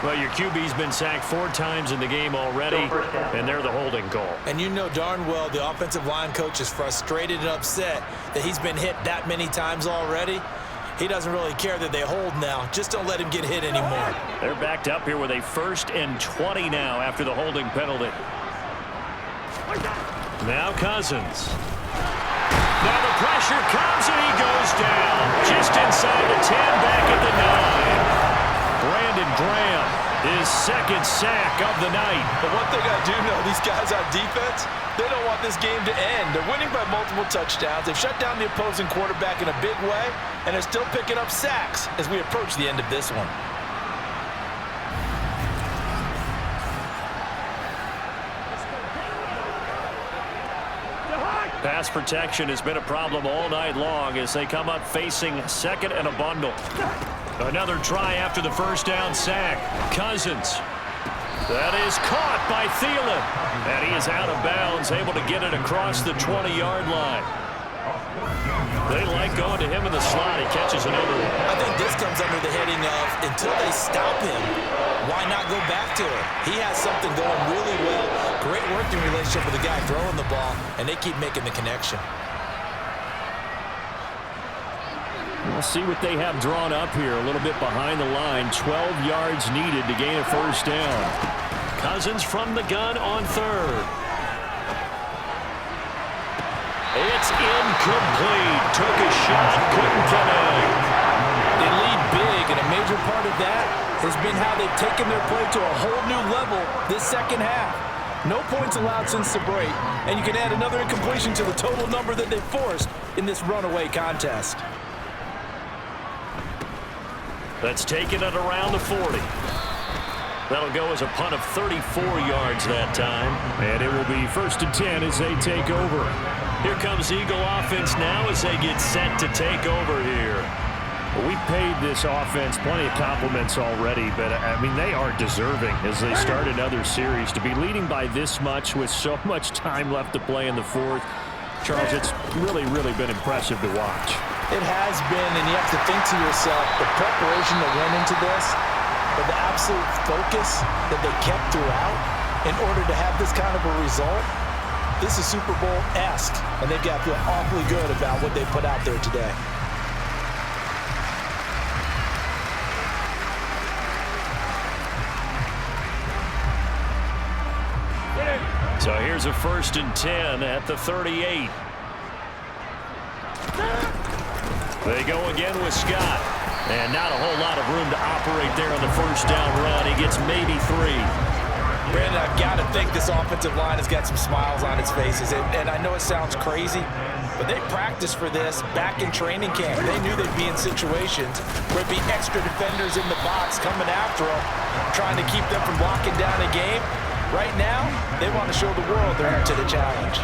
Well, your QB's been sacked 4 times in the game already, and they're the holding call. And you know darn well the offensive line coach is frustrated and upset that he's been hit that many times already. He doesn't really care that they hold now. Just don't let him get hit anymore. They're backed up here with a 1st and 20 now after the holding penalty. Now Cousins. Now the pressure comes and he goes down. Just inside the 10, back at the 9. Brandon Graham, his 2nd sack of the night. But one thing I do know, these guys on defense, they don't want this game to end. They're winning by multiple touchdowns. They've shut down the opposing quarterback in a big way, and they're still picking up sacks as we approach the end of this one. Pass protection has been a problem all night long as they come up facing second and a bundle. Another try after the first down sack. Cousins. That is caught by Thielen. And he is out of bounds, able to get it across the 20-yard line. They like going to him in the slot. He catches another one. I think this comes under the heading of until they stop him, why not go back to him? He has something going really well. Great working relationship with the guy throwing the ball, and they keep making the connection. We'll see what they have drawn up here. A little bit behind the line. 12 yards needed to gain a first down. Cousins from the gun on third. It's incomplete. Took a shot, couldn't connect. They lead big, and a major part of that has been how they've taken their play to a whole new level this second half. No points allowed since the break, and you can add another incompletion to the total number that they've forced in this runaway contest. That's taken it around the 40. That'll go as a punt of 34 yards that time. And it will be 1st and 10 as they take over. Here comes Eagle offense now as they get set to take over here. Well, we've paid this offense plenty of compliments already, but, I mean, they are deserving as they start another series. To be leading by this much with so much time left to play in the fourth, Charles, it's really, really been impressive to watch. It has been, and you have to think to yourself, the preparation that went into this, but the absolute focus that they kept throughout in order to have this kind of a result, this is Super Bowl-esque, and they've got to feel awfully good about what they put out there today. So here's a 1st and 10 at the 38. They go again with Scott. And not a whole lot of room to operate there on the first down run. He gets maybe 3. Brandon, I've got to think this offensive line has got some smiles on its faces. And I know it sounds crazy, but they practiced for this back in training camp. They knew they'd be in situations where it'd be extra defenders in the box coming after them, trying to keep them from locking down a game. Right now, they want to show the world they're up to the challenge.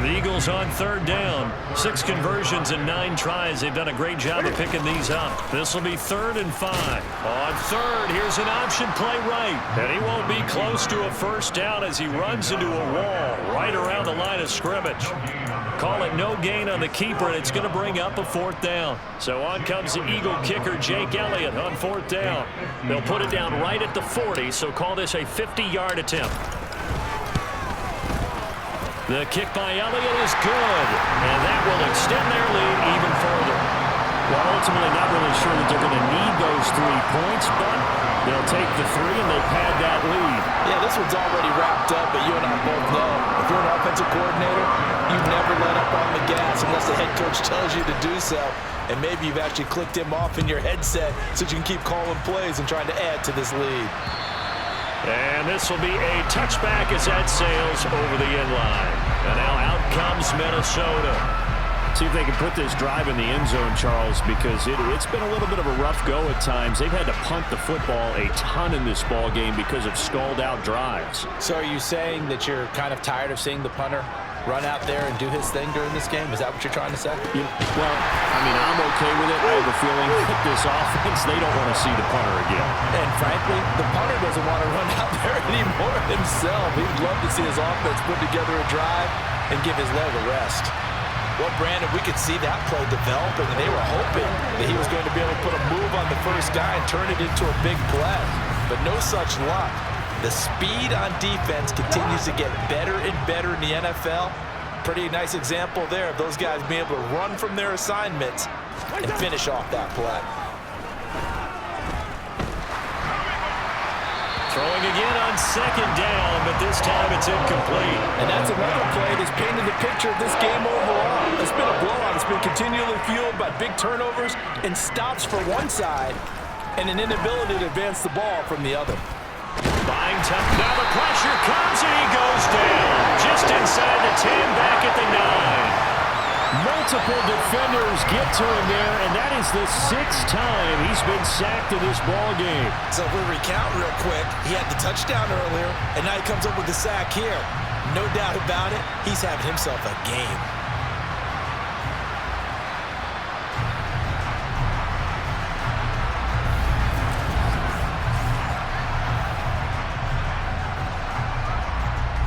The Eagles on 3rd down. 6 conversions and 9 tries. They've done a great job of picking these up. This will be 3rd and 5. On 3rd, here's an option play right. And he won't be close to a first down as he runs into a wall right around the line of scrimmage. Call it no gain on the keeper, and it's going to bring up a 4th down. So on comes the Eagle kicker, Jake Elliott, on 4th down. They'll put it down right at the 40, so call this a 50-yard attempt. The kick by Elliott is good, and that will extend their lead even further. Well, ultimately not really sure that they're going to need those 3 points, but they'll take the 3 and they'll pad that lead. Yeah, this one's already wrapped up, but you and I both know if you're an offensive coordinator, you never let up on the gas unless the head coach tells you to do so. And maybe you've actually clicked him off in your headset so you can keep calling plays and trying to add to this lead. And this will be a touchback as that sails over the end line. And now out comes Minnesota. See if they can put this drive in the end zone, Charles, because it's been a little bit of a rough go at times. They've had to punt the football a ton in this ball game because of stalled-out drives. So are you saying that you're kind of tired of seeing the punter run out there and do his thing during this game? Is that what you're trying to say? Yeah, well, I mean, I'm okay with it. I have a feeling that this offense, they don't want to see the punter again. And frankly, the punter doesn't want to run out there anymore himself. He'd love to see his offense put together a drive and give his leg a rest. Well, Brandon, we could see that play developing, and they were hoping that he was going to be able to put a move on the first guy and turn it into a big play. But no such luck. The speed on defense continues to get better and better in the NFL. Pretty nice example there of those guys being able to run from their assignments and finish off that play. Throwing again on 2nd down, but this time it's incomplete. And that's another play that's painted the picture of this game overall. It's been a blowout. It's been continually fueled by big turnovers and stops for one side and an inability to advance the ball from the other. Buying time. Now the pressure comes and he goes down. Just inside the 10, back at the 9. Multiple defenders get to him there, and that is the 6th time he's been sacked in this ball game. So if we recount real quick, he had the touchdown earlier, and now he comes up with the sack here. No doubt about it, he's having himself a game.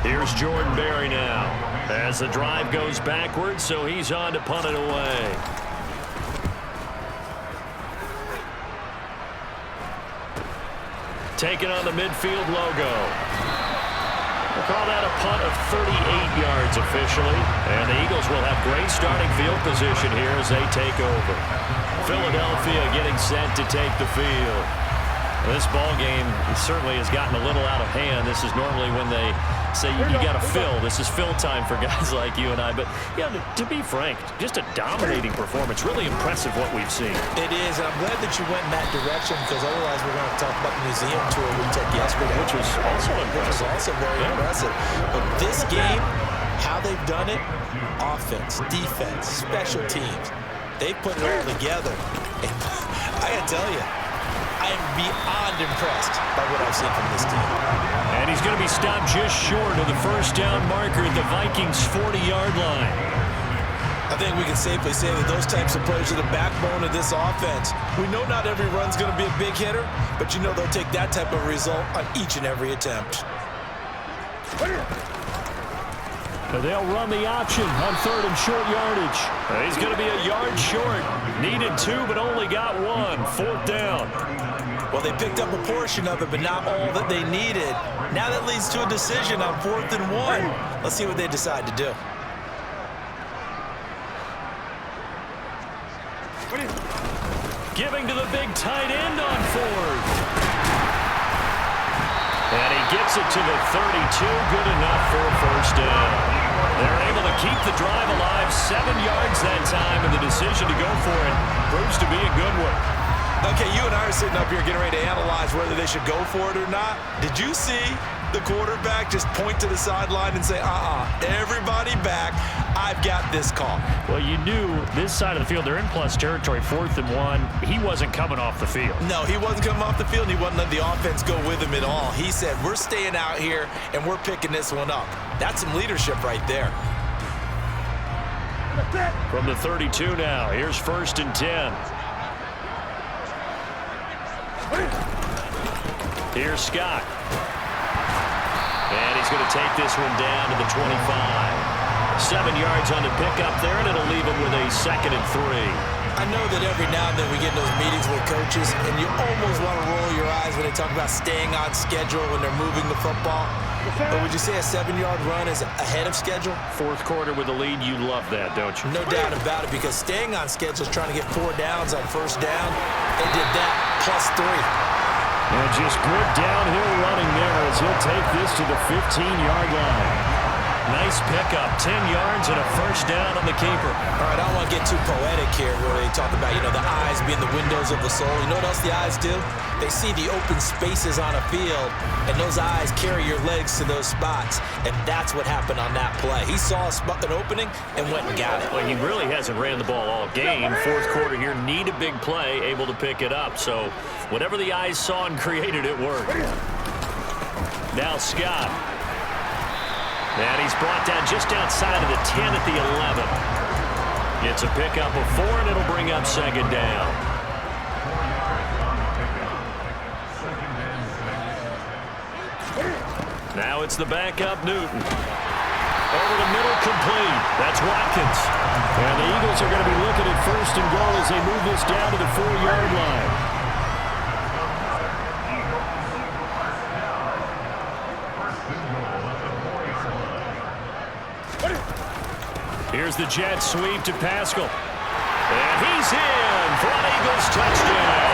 Here's Jordan Berry now. As the drive goes backwards, so he's on to punt it away. Taking on the midfield logo. We'll call that a punt of 38 yards officially. And the Eagles will have great starting field position here as they take over. Philadelphia getting set to take the field. This ball game certainly has gotten a little out of hand. This is normally when they say you got to fill. This is fill time for guys like you and I. But, yeah, to be frank, just a dominating performance. Really impressive what we've seen. It is, and I'm glad that you went in that direction because otherwise we're going to talk about the museum tour we took yesterday. Which was also impressive. Which was also very impressive. But this game, how they've done it, offense, defense, special teams, they put it all together. And I got to tell you, I am beyond impressed by what I've seen from this team. And he's going to be stopped just short of the first down marker at the Vikings' 40-yard line. I think we can safely say that those types of plays are the backbone of this offense. We know not every run's going to be a big hitter, but you know they'll take that type of result on each and every attempt. They'll run the option on third and short yardage. He's going to be a yard short. Needed 2, but only got 1. Fourth down. Well, they picked up a portion of it, but not all that they needed. Now that leads to a decision on 4th and 1. Let's see what they decide to do. Giving to the big tight end on 4th. And he gets it to the 32. Good enough for a first down. They're able to keep the drive alive. 7 yards that time, and the decision to go for it proves to be a good one. Okay, you and I are sitting up here getting ready to analyze whether they should go for it or not. Did you see the quarterback just point to the sideline and say, everybody back, I've got this call? Well, you knew this side of the field, they're in plus territory, 4th and 1. He wasn't coming off the field. No, he wasn't coming off the field, and he wasn't letting the offense go with him at all. He said, we're staying out here, and we're picking this one up. That's some leadership right there. From the 32 now, here's 1st and 10. Here's Scott. And he's going to take this one down to the 25. 7 yards on the pickup there, and it'll leave him with a 2nd and 3. I know that every now and then we get in those meetings with coaches, and you almost want to roll your eyes when they talk about staying on schedule when they're moving the football. But would you say a 7-yard run is ahead of schedule? 4th quarter with a lead, you love that, don't you? No doubt about it, because staying on schedule is trying to get 4 downs on first down. They did that plus 3. And just good downhill running there as he'll take this to the 15-yard line. Nice pickup, 10 yards and a first down on the keeper. All right, I don't want to get too poetic here where they talk about, the eyes being the windows of the soul. You know what else the eyes do? They see the open spaces on a field, and those eyes carry your legs to those spots, and that's what happened on that play. He saw an opening and went and got it. Well, he really hasn't ran the ball all game. 4th quarter here, need a big play, able to pick it up. So whatever the eyes saw and created, it worked. Now Scott. And he's brought down just outside of the 10 at the 11. Gets a pickup of 4, and it'll bring up 2nd down. Now it's the backup Newton. Over the middle, complete. That's Watkins. And the Eagles are going to be looking at 1st and goal as they move this down to the 4-yard line. Here's the jet sweep to Pascal. And he's in for an Eagles touchdown.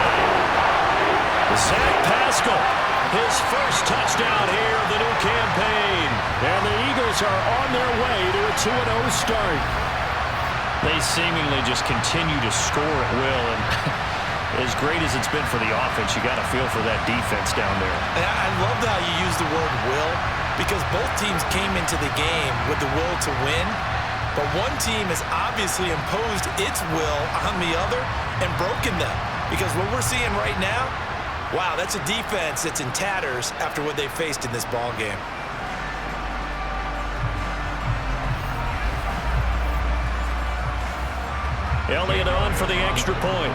Zach Pascal, his first touchdown here of the new campaign. And the Eagles are on their way to a 2-0 start. They seemingly just continue to score at will. And as great as it's been for the offense, you got to feel for that defense down there. And I love how you use the word will, because both teams came into the game with the will to win. But one team has obviously imposed its will on the other and broken them. Because what we're seeing right now, wow, that's a defense that's in tatters after what they faced in this ball game. Elliott on for the extra point.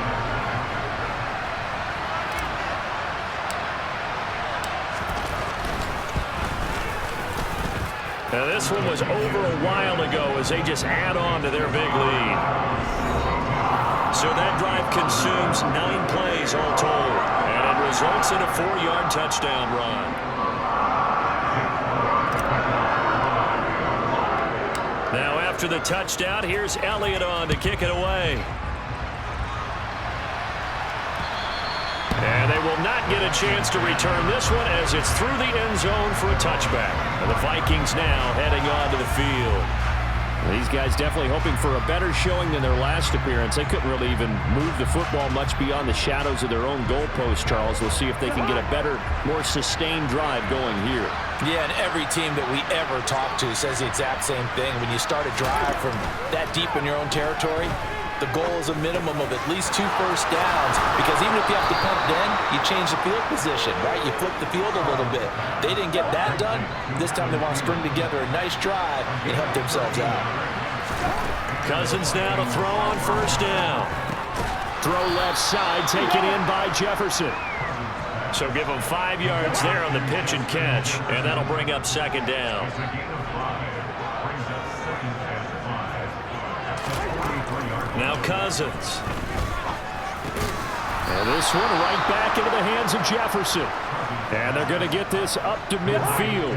Now this one was over a while ago as they just add on to their big lead. So that drive consumes 9 plays all told, and it results in a 4-yard touchdown run. Now after the touchdown, here's Elliott on to kick it away. And they will not get a chance to return this one as it's through the end zone for a touchback. And the Vikings now heading on to the field. These guys definitely hoping for a better showing than their last appearance. They couldn't really even move the football much beyond the shadows of their own goalpost, Charles. We'll see if they can get a better, more sustained drive going here. Yeah, and every team that we ever talk to says the exact same thing. When you start a drive from that deep in your own territory, the goal is a minimum of at least 2 first downs, because even if you have to punt then, you change the field position, right? You flip the field a little bit. They didn't get that done. This time they want to string together a nice drive and help themselves out. Cousins now to throw on first down. Throw left side, taken in by Jefferson. So give them 5 yards there on the pitch and catch, and that'll bring up second down. Now Cousins. And this one right back into the hands of Jefferson. And they're going to get this up to midfield.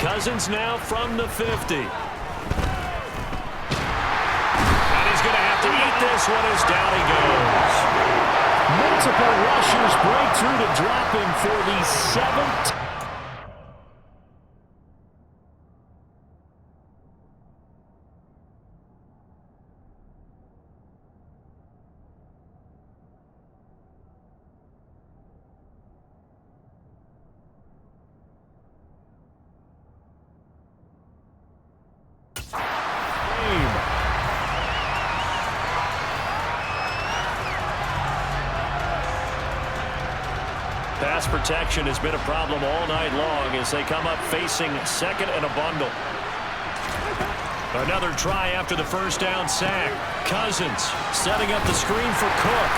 Cousins now from the 50. And he's going to have to eat this one as down he goes. Multiple rushers break through to drop him for the 7th. Pass protection has been a problem all night long as they come up facing second and a bundle. Another try after the first down sack. Cousins setting up the screen for Cook.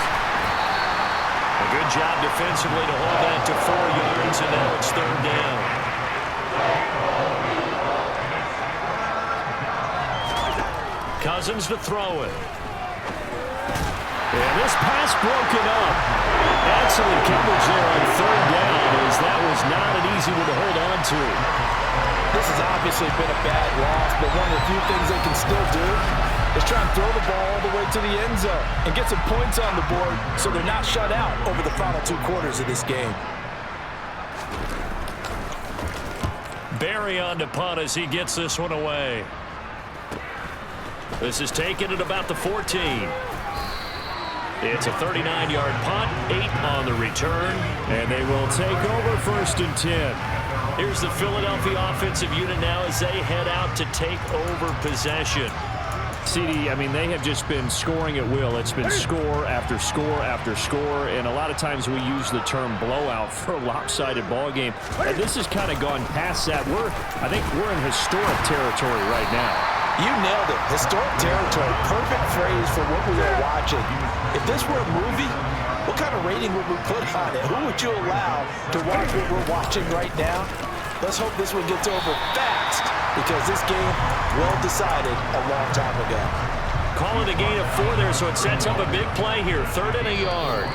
A good job defensively to hold that to 4 yards, and now it's third down. Cousins to throw it. And this pass broken up. Excellent coverage there on third down, as that was not an easy one to hold on to. This has obviously been a bad loss, but one of the few things they can still do is try and throw the ball all the way to the end zone and get some points on the board so they're not shut out over the final 2 quarters of this game. Barry on to punt as he gets this one away. This is taken at about the 14. It's a 39-yard punt, 8 on the return, and they will take over first and 10. Here's the Philadelphia offensive unit now as they head out to take over possession. CD, I mean, they have just been scoring at will. It's been score after score after score, and a lot of times we use the term blowout for a lopsided ball game. And this has kind of gone past that. I think we're in historic territory right now. You nailed it. Historic territory. Perfect phrase for what we are watching. If this were a movie, what kind of rating would we put on it? Who would you allow to watch what we're watching right now? Let's hope this one gets over fast, because this game well decided a long time ago. Calling a gain of 4 there, so it sets up a big play here. 3rd and a yard.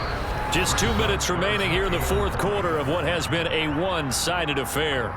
Just 2 minutes remaining here in the 4th quarter of what has been a one-sided affair.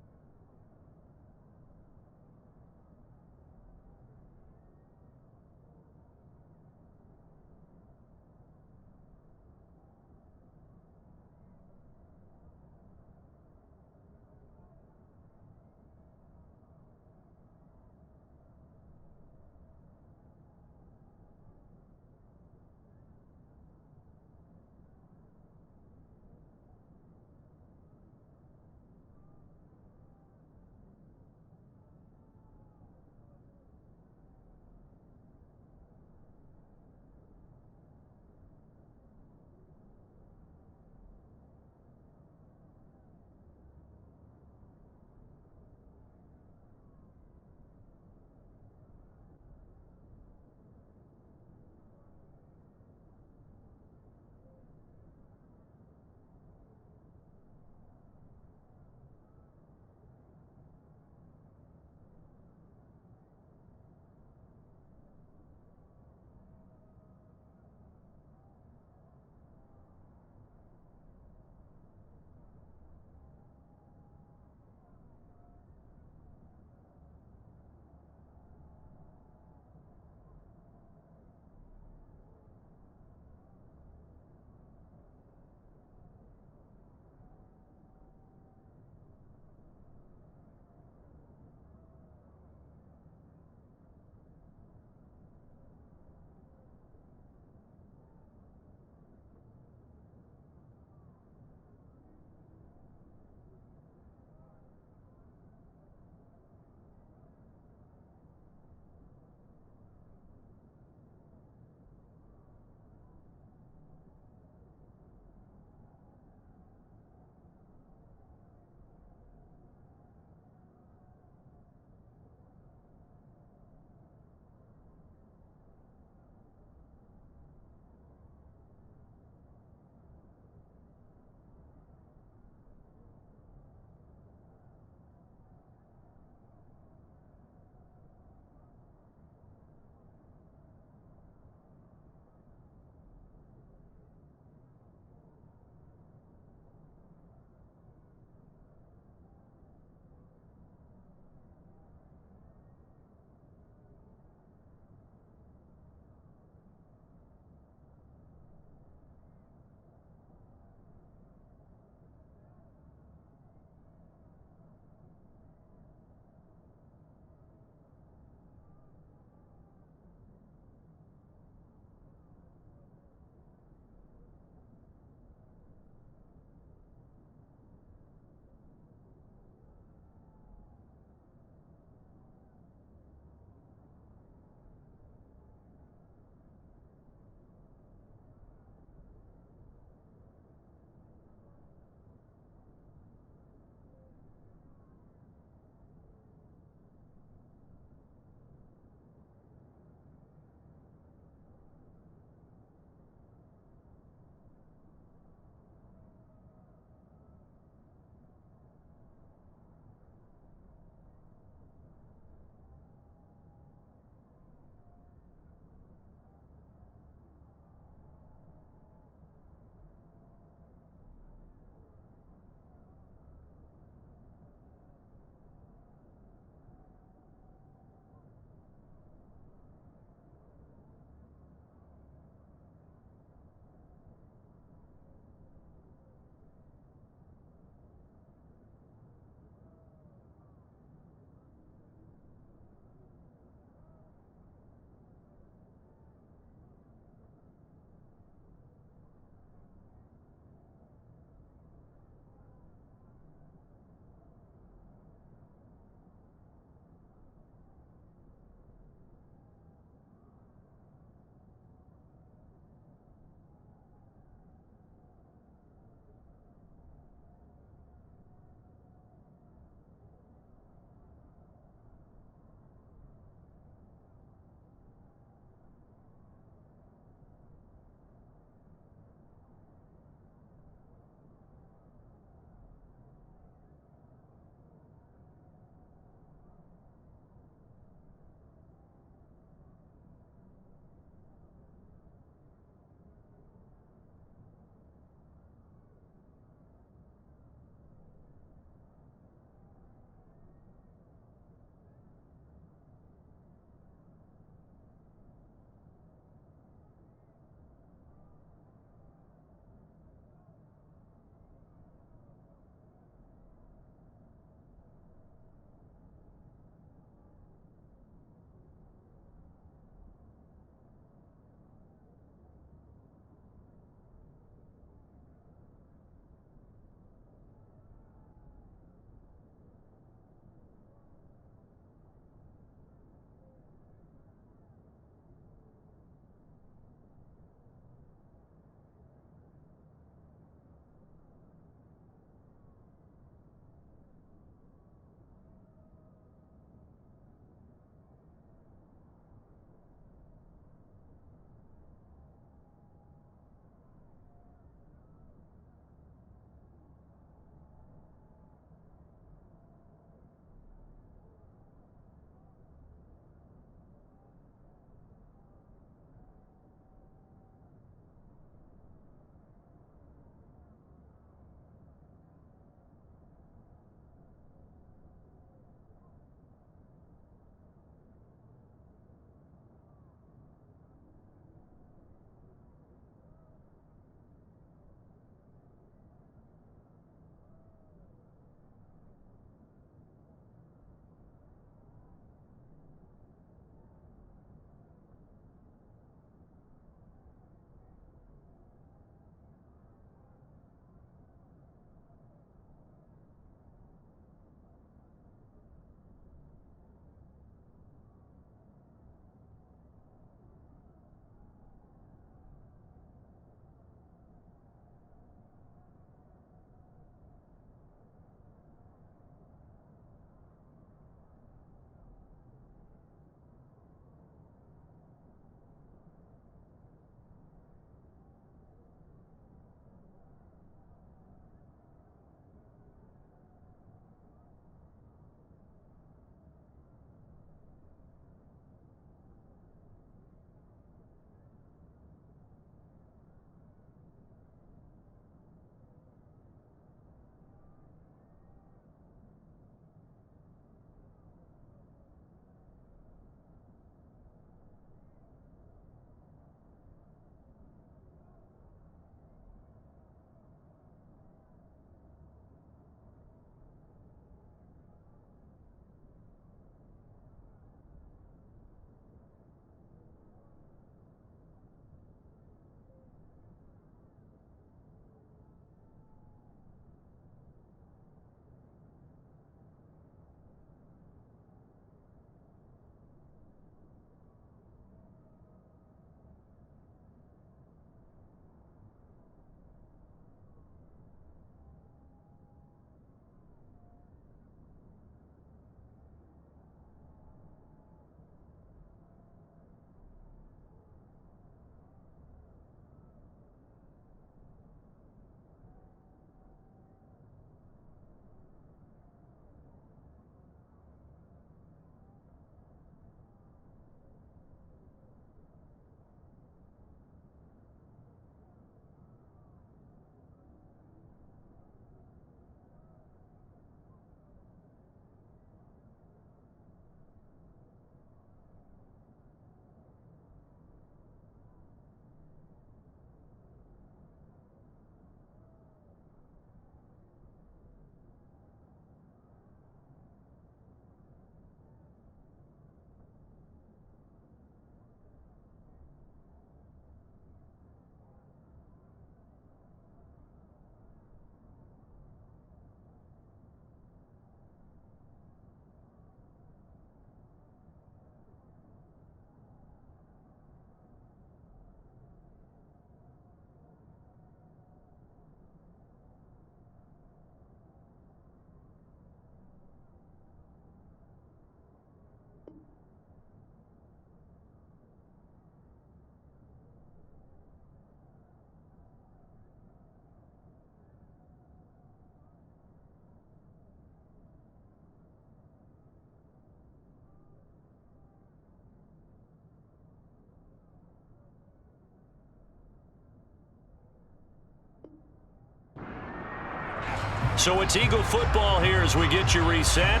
So it's Eagle football here as we get you reset.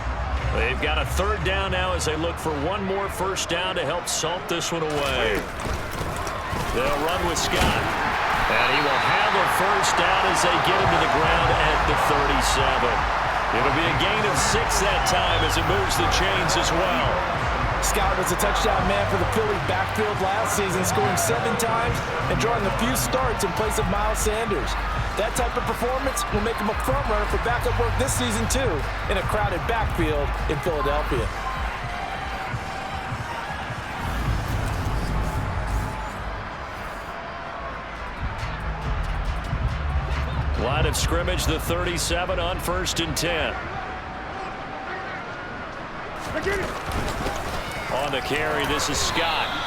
They've got a third down now as they look for one more first down to help salt this one away. They'll run with Scott. And he will have a first down as they get him to the ground at the 37. It'll be a gain of 6 that time as it moves the chains as well. Scott was a touchdown man for the Philly backfield last season, scoring 7 times and drawing a few starts in place of Miles Sanders. That type of performance will make him a front runner for backup work this season, too, in a crowded backfield in Philadelphia. Line of scrimmage, the 37 on 1st and 10. On the carry, this is Scott.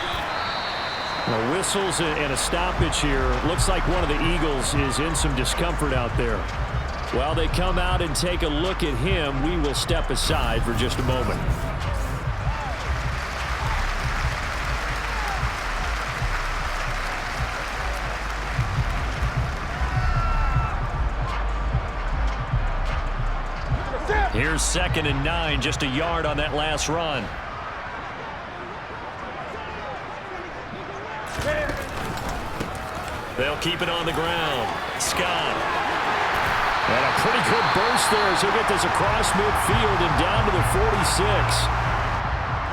Whistles and a stoppage here. Looks like one of the Eagles is in some discomfort out there. While they come out and take a look at him, we will step aside for just a moment. Here's 2nd and 9, just a yard on that last run. They'll keep it on the ground. Scott. And a pretty good burst there as he'll get this across midfield and down to the 46.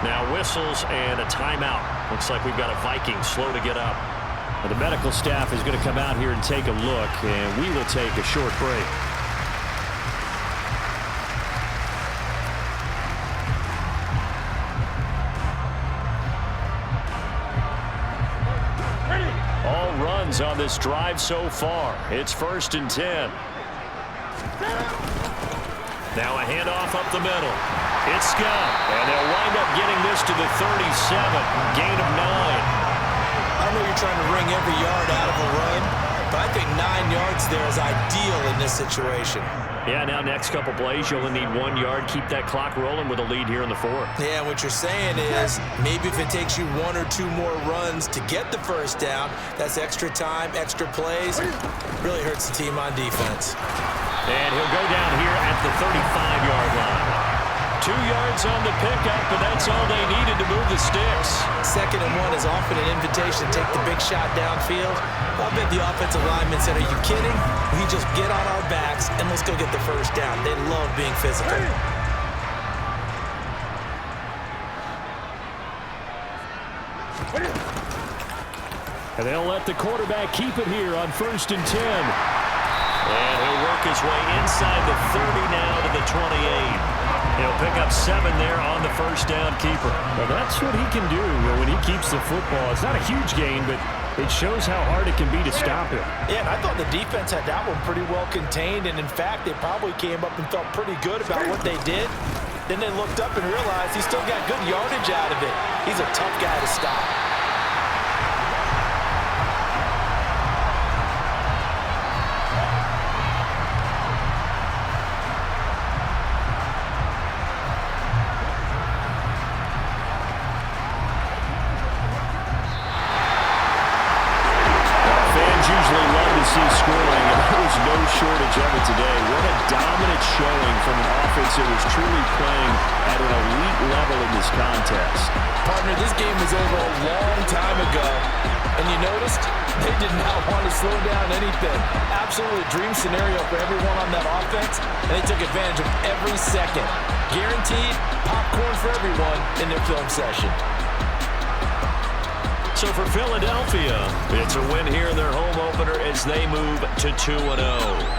Now whistles and a timeout. Looks like we've got a Vikings slow to get up. Well, the medical staff is going to come out here and take a look, and we will take a short break. On this drive so far. It's 1st and 10. Now a handoff up the middle. It's Scott. And they'll wind up getting this to the 37. Gain of 9. I know you're trying to wring every yard out of a run, but I think 9 yards there is ideal in this situation. Yeah, now next couple plays, you'll only need 1 yard. Keep that clock rolling with a lead here in the 4th. Yeah, what you're saying is maybe if it takes you 1 or 2 more runs to get the first down, that's extra time, extra plays. Really hurts the team on defense. And he'll go down here at the 35-yard line. 2 yards on the pickup, and that's all they needed to move the sticks. 2nd and 1 is often an invitation to take the big shot downfield. I bet the offensive lineman said, are you kidding? We just get on our backs and let's go get the first down. They love being physical. And they'll let the quarterback keep it here on 1st and 10. And he'll work his way inside the 30 now to the 28. He'll pick up 7 there on the first down keeper. Well, that's what he can do when he keeps the football. It's not a huge gain, but it shows how hard it can be to stop him. Yeah, and I thought the defense had that one pretty well contained, and in fact, they probably came up and felt pretty good about what they did. Then they looked up and realized he still got good yardage out of it. He's a tough guy to stop. Shortage of it today. What a dominant showing from an offense that was truly playing at an elite level in this contest. Partner, this game was over a long time ago, and you noticed they did not want to slow down anything. Absolutely a dream scenario for everyone on that offense, and they took advantage of every second. Guaranteed popcorn for everyone in their film session. So for Philadelphia, it's a win here in their home opener as they move to 2-0.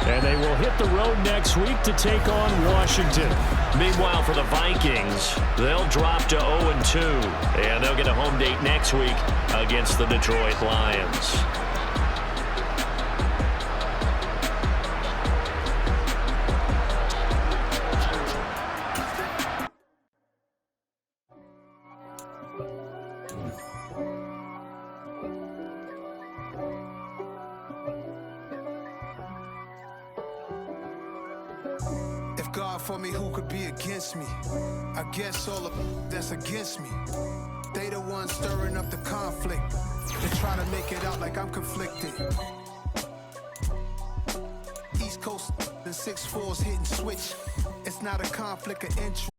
And they will hit the road next week to take on Washington. Meanwhile, for the Vikings, they'll drop to 0-2. And they'll get a home date next week against the Detroit Lions. God for me, who could be against me? I guess all of that's against me. They the ones stirring up the conflict. They try to make it out like I'm conflicted. East Coast 6'4's hitting switch. It's not a conflict of interest.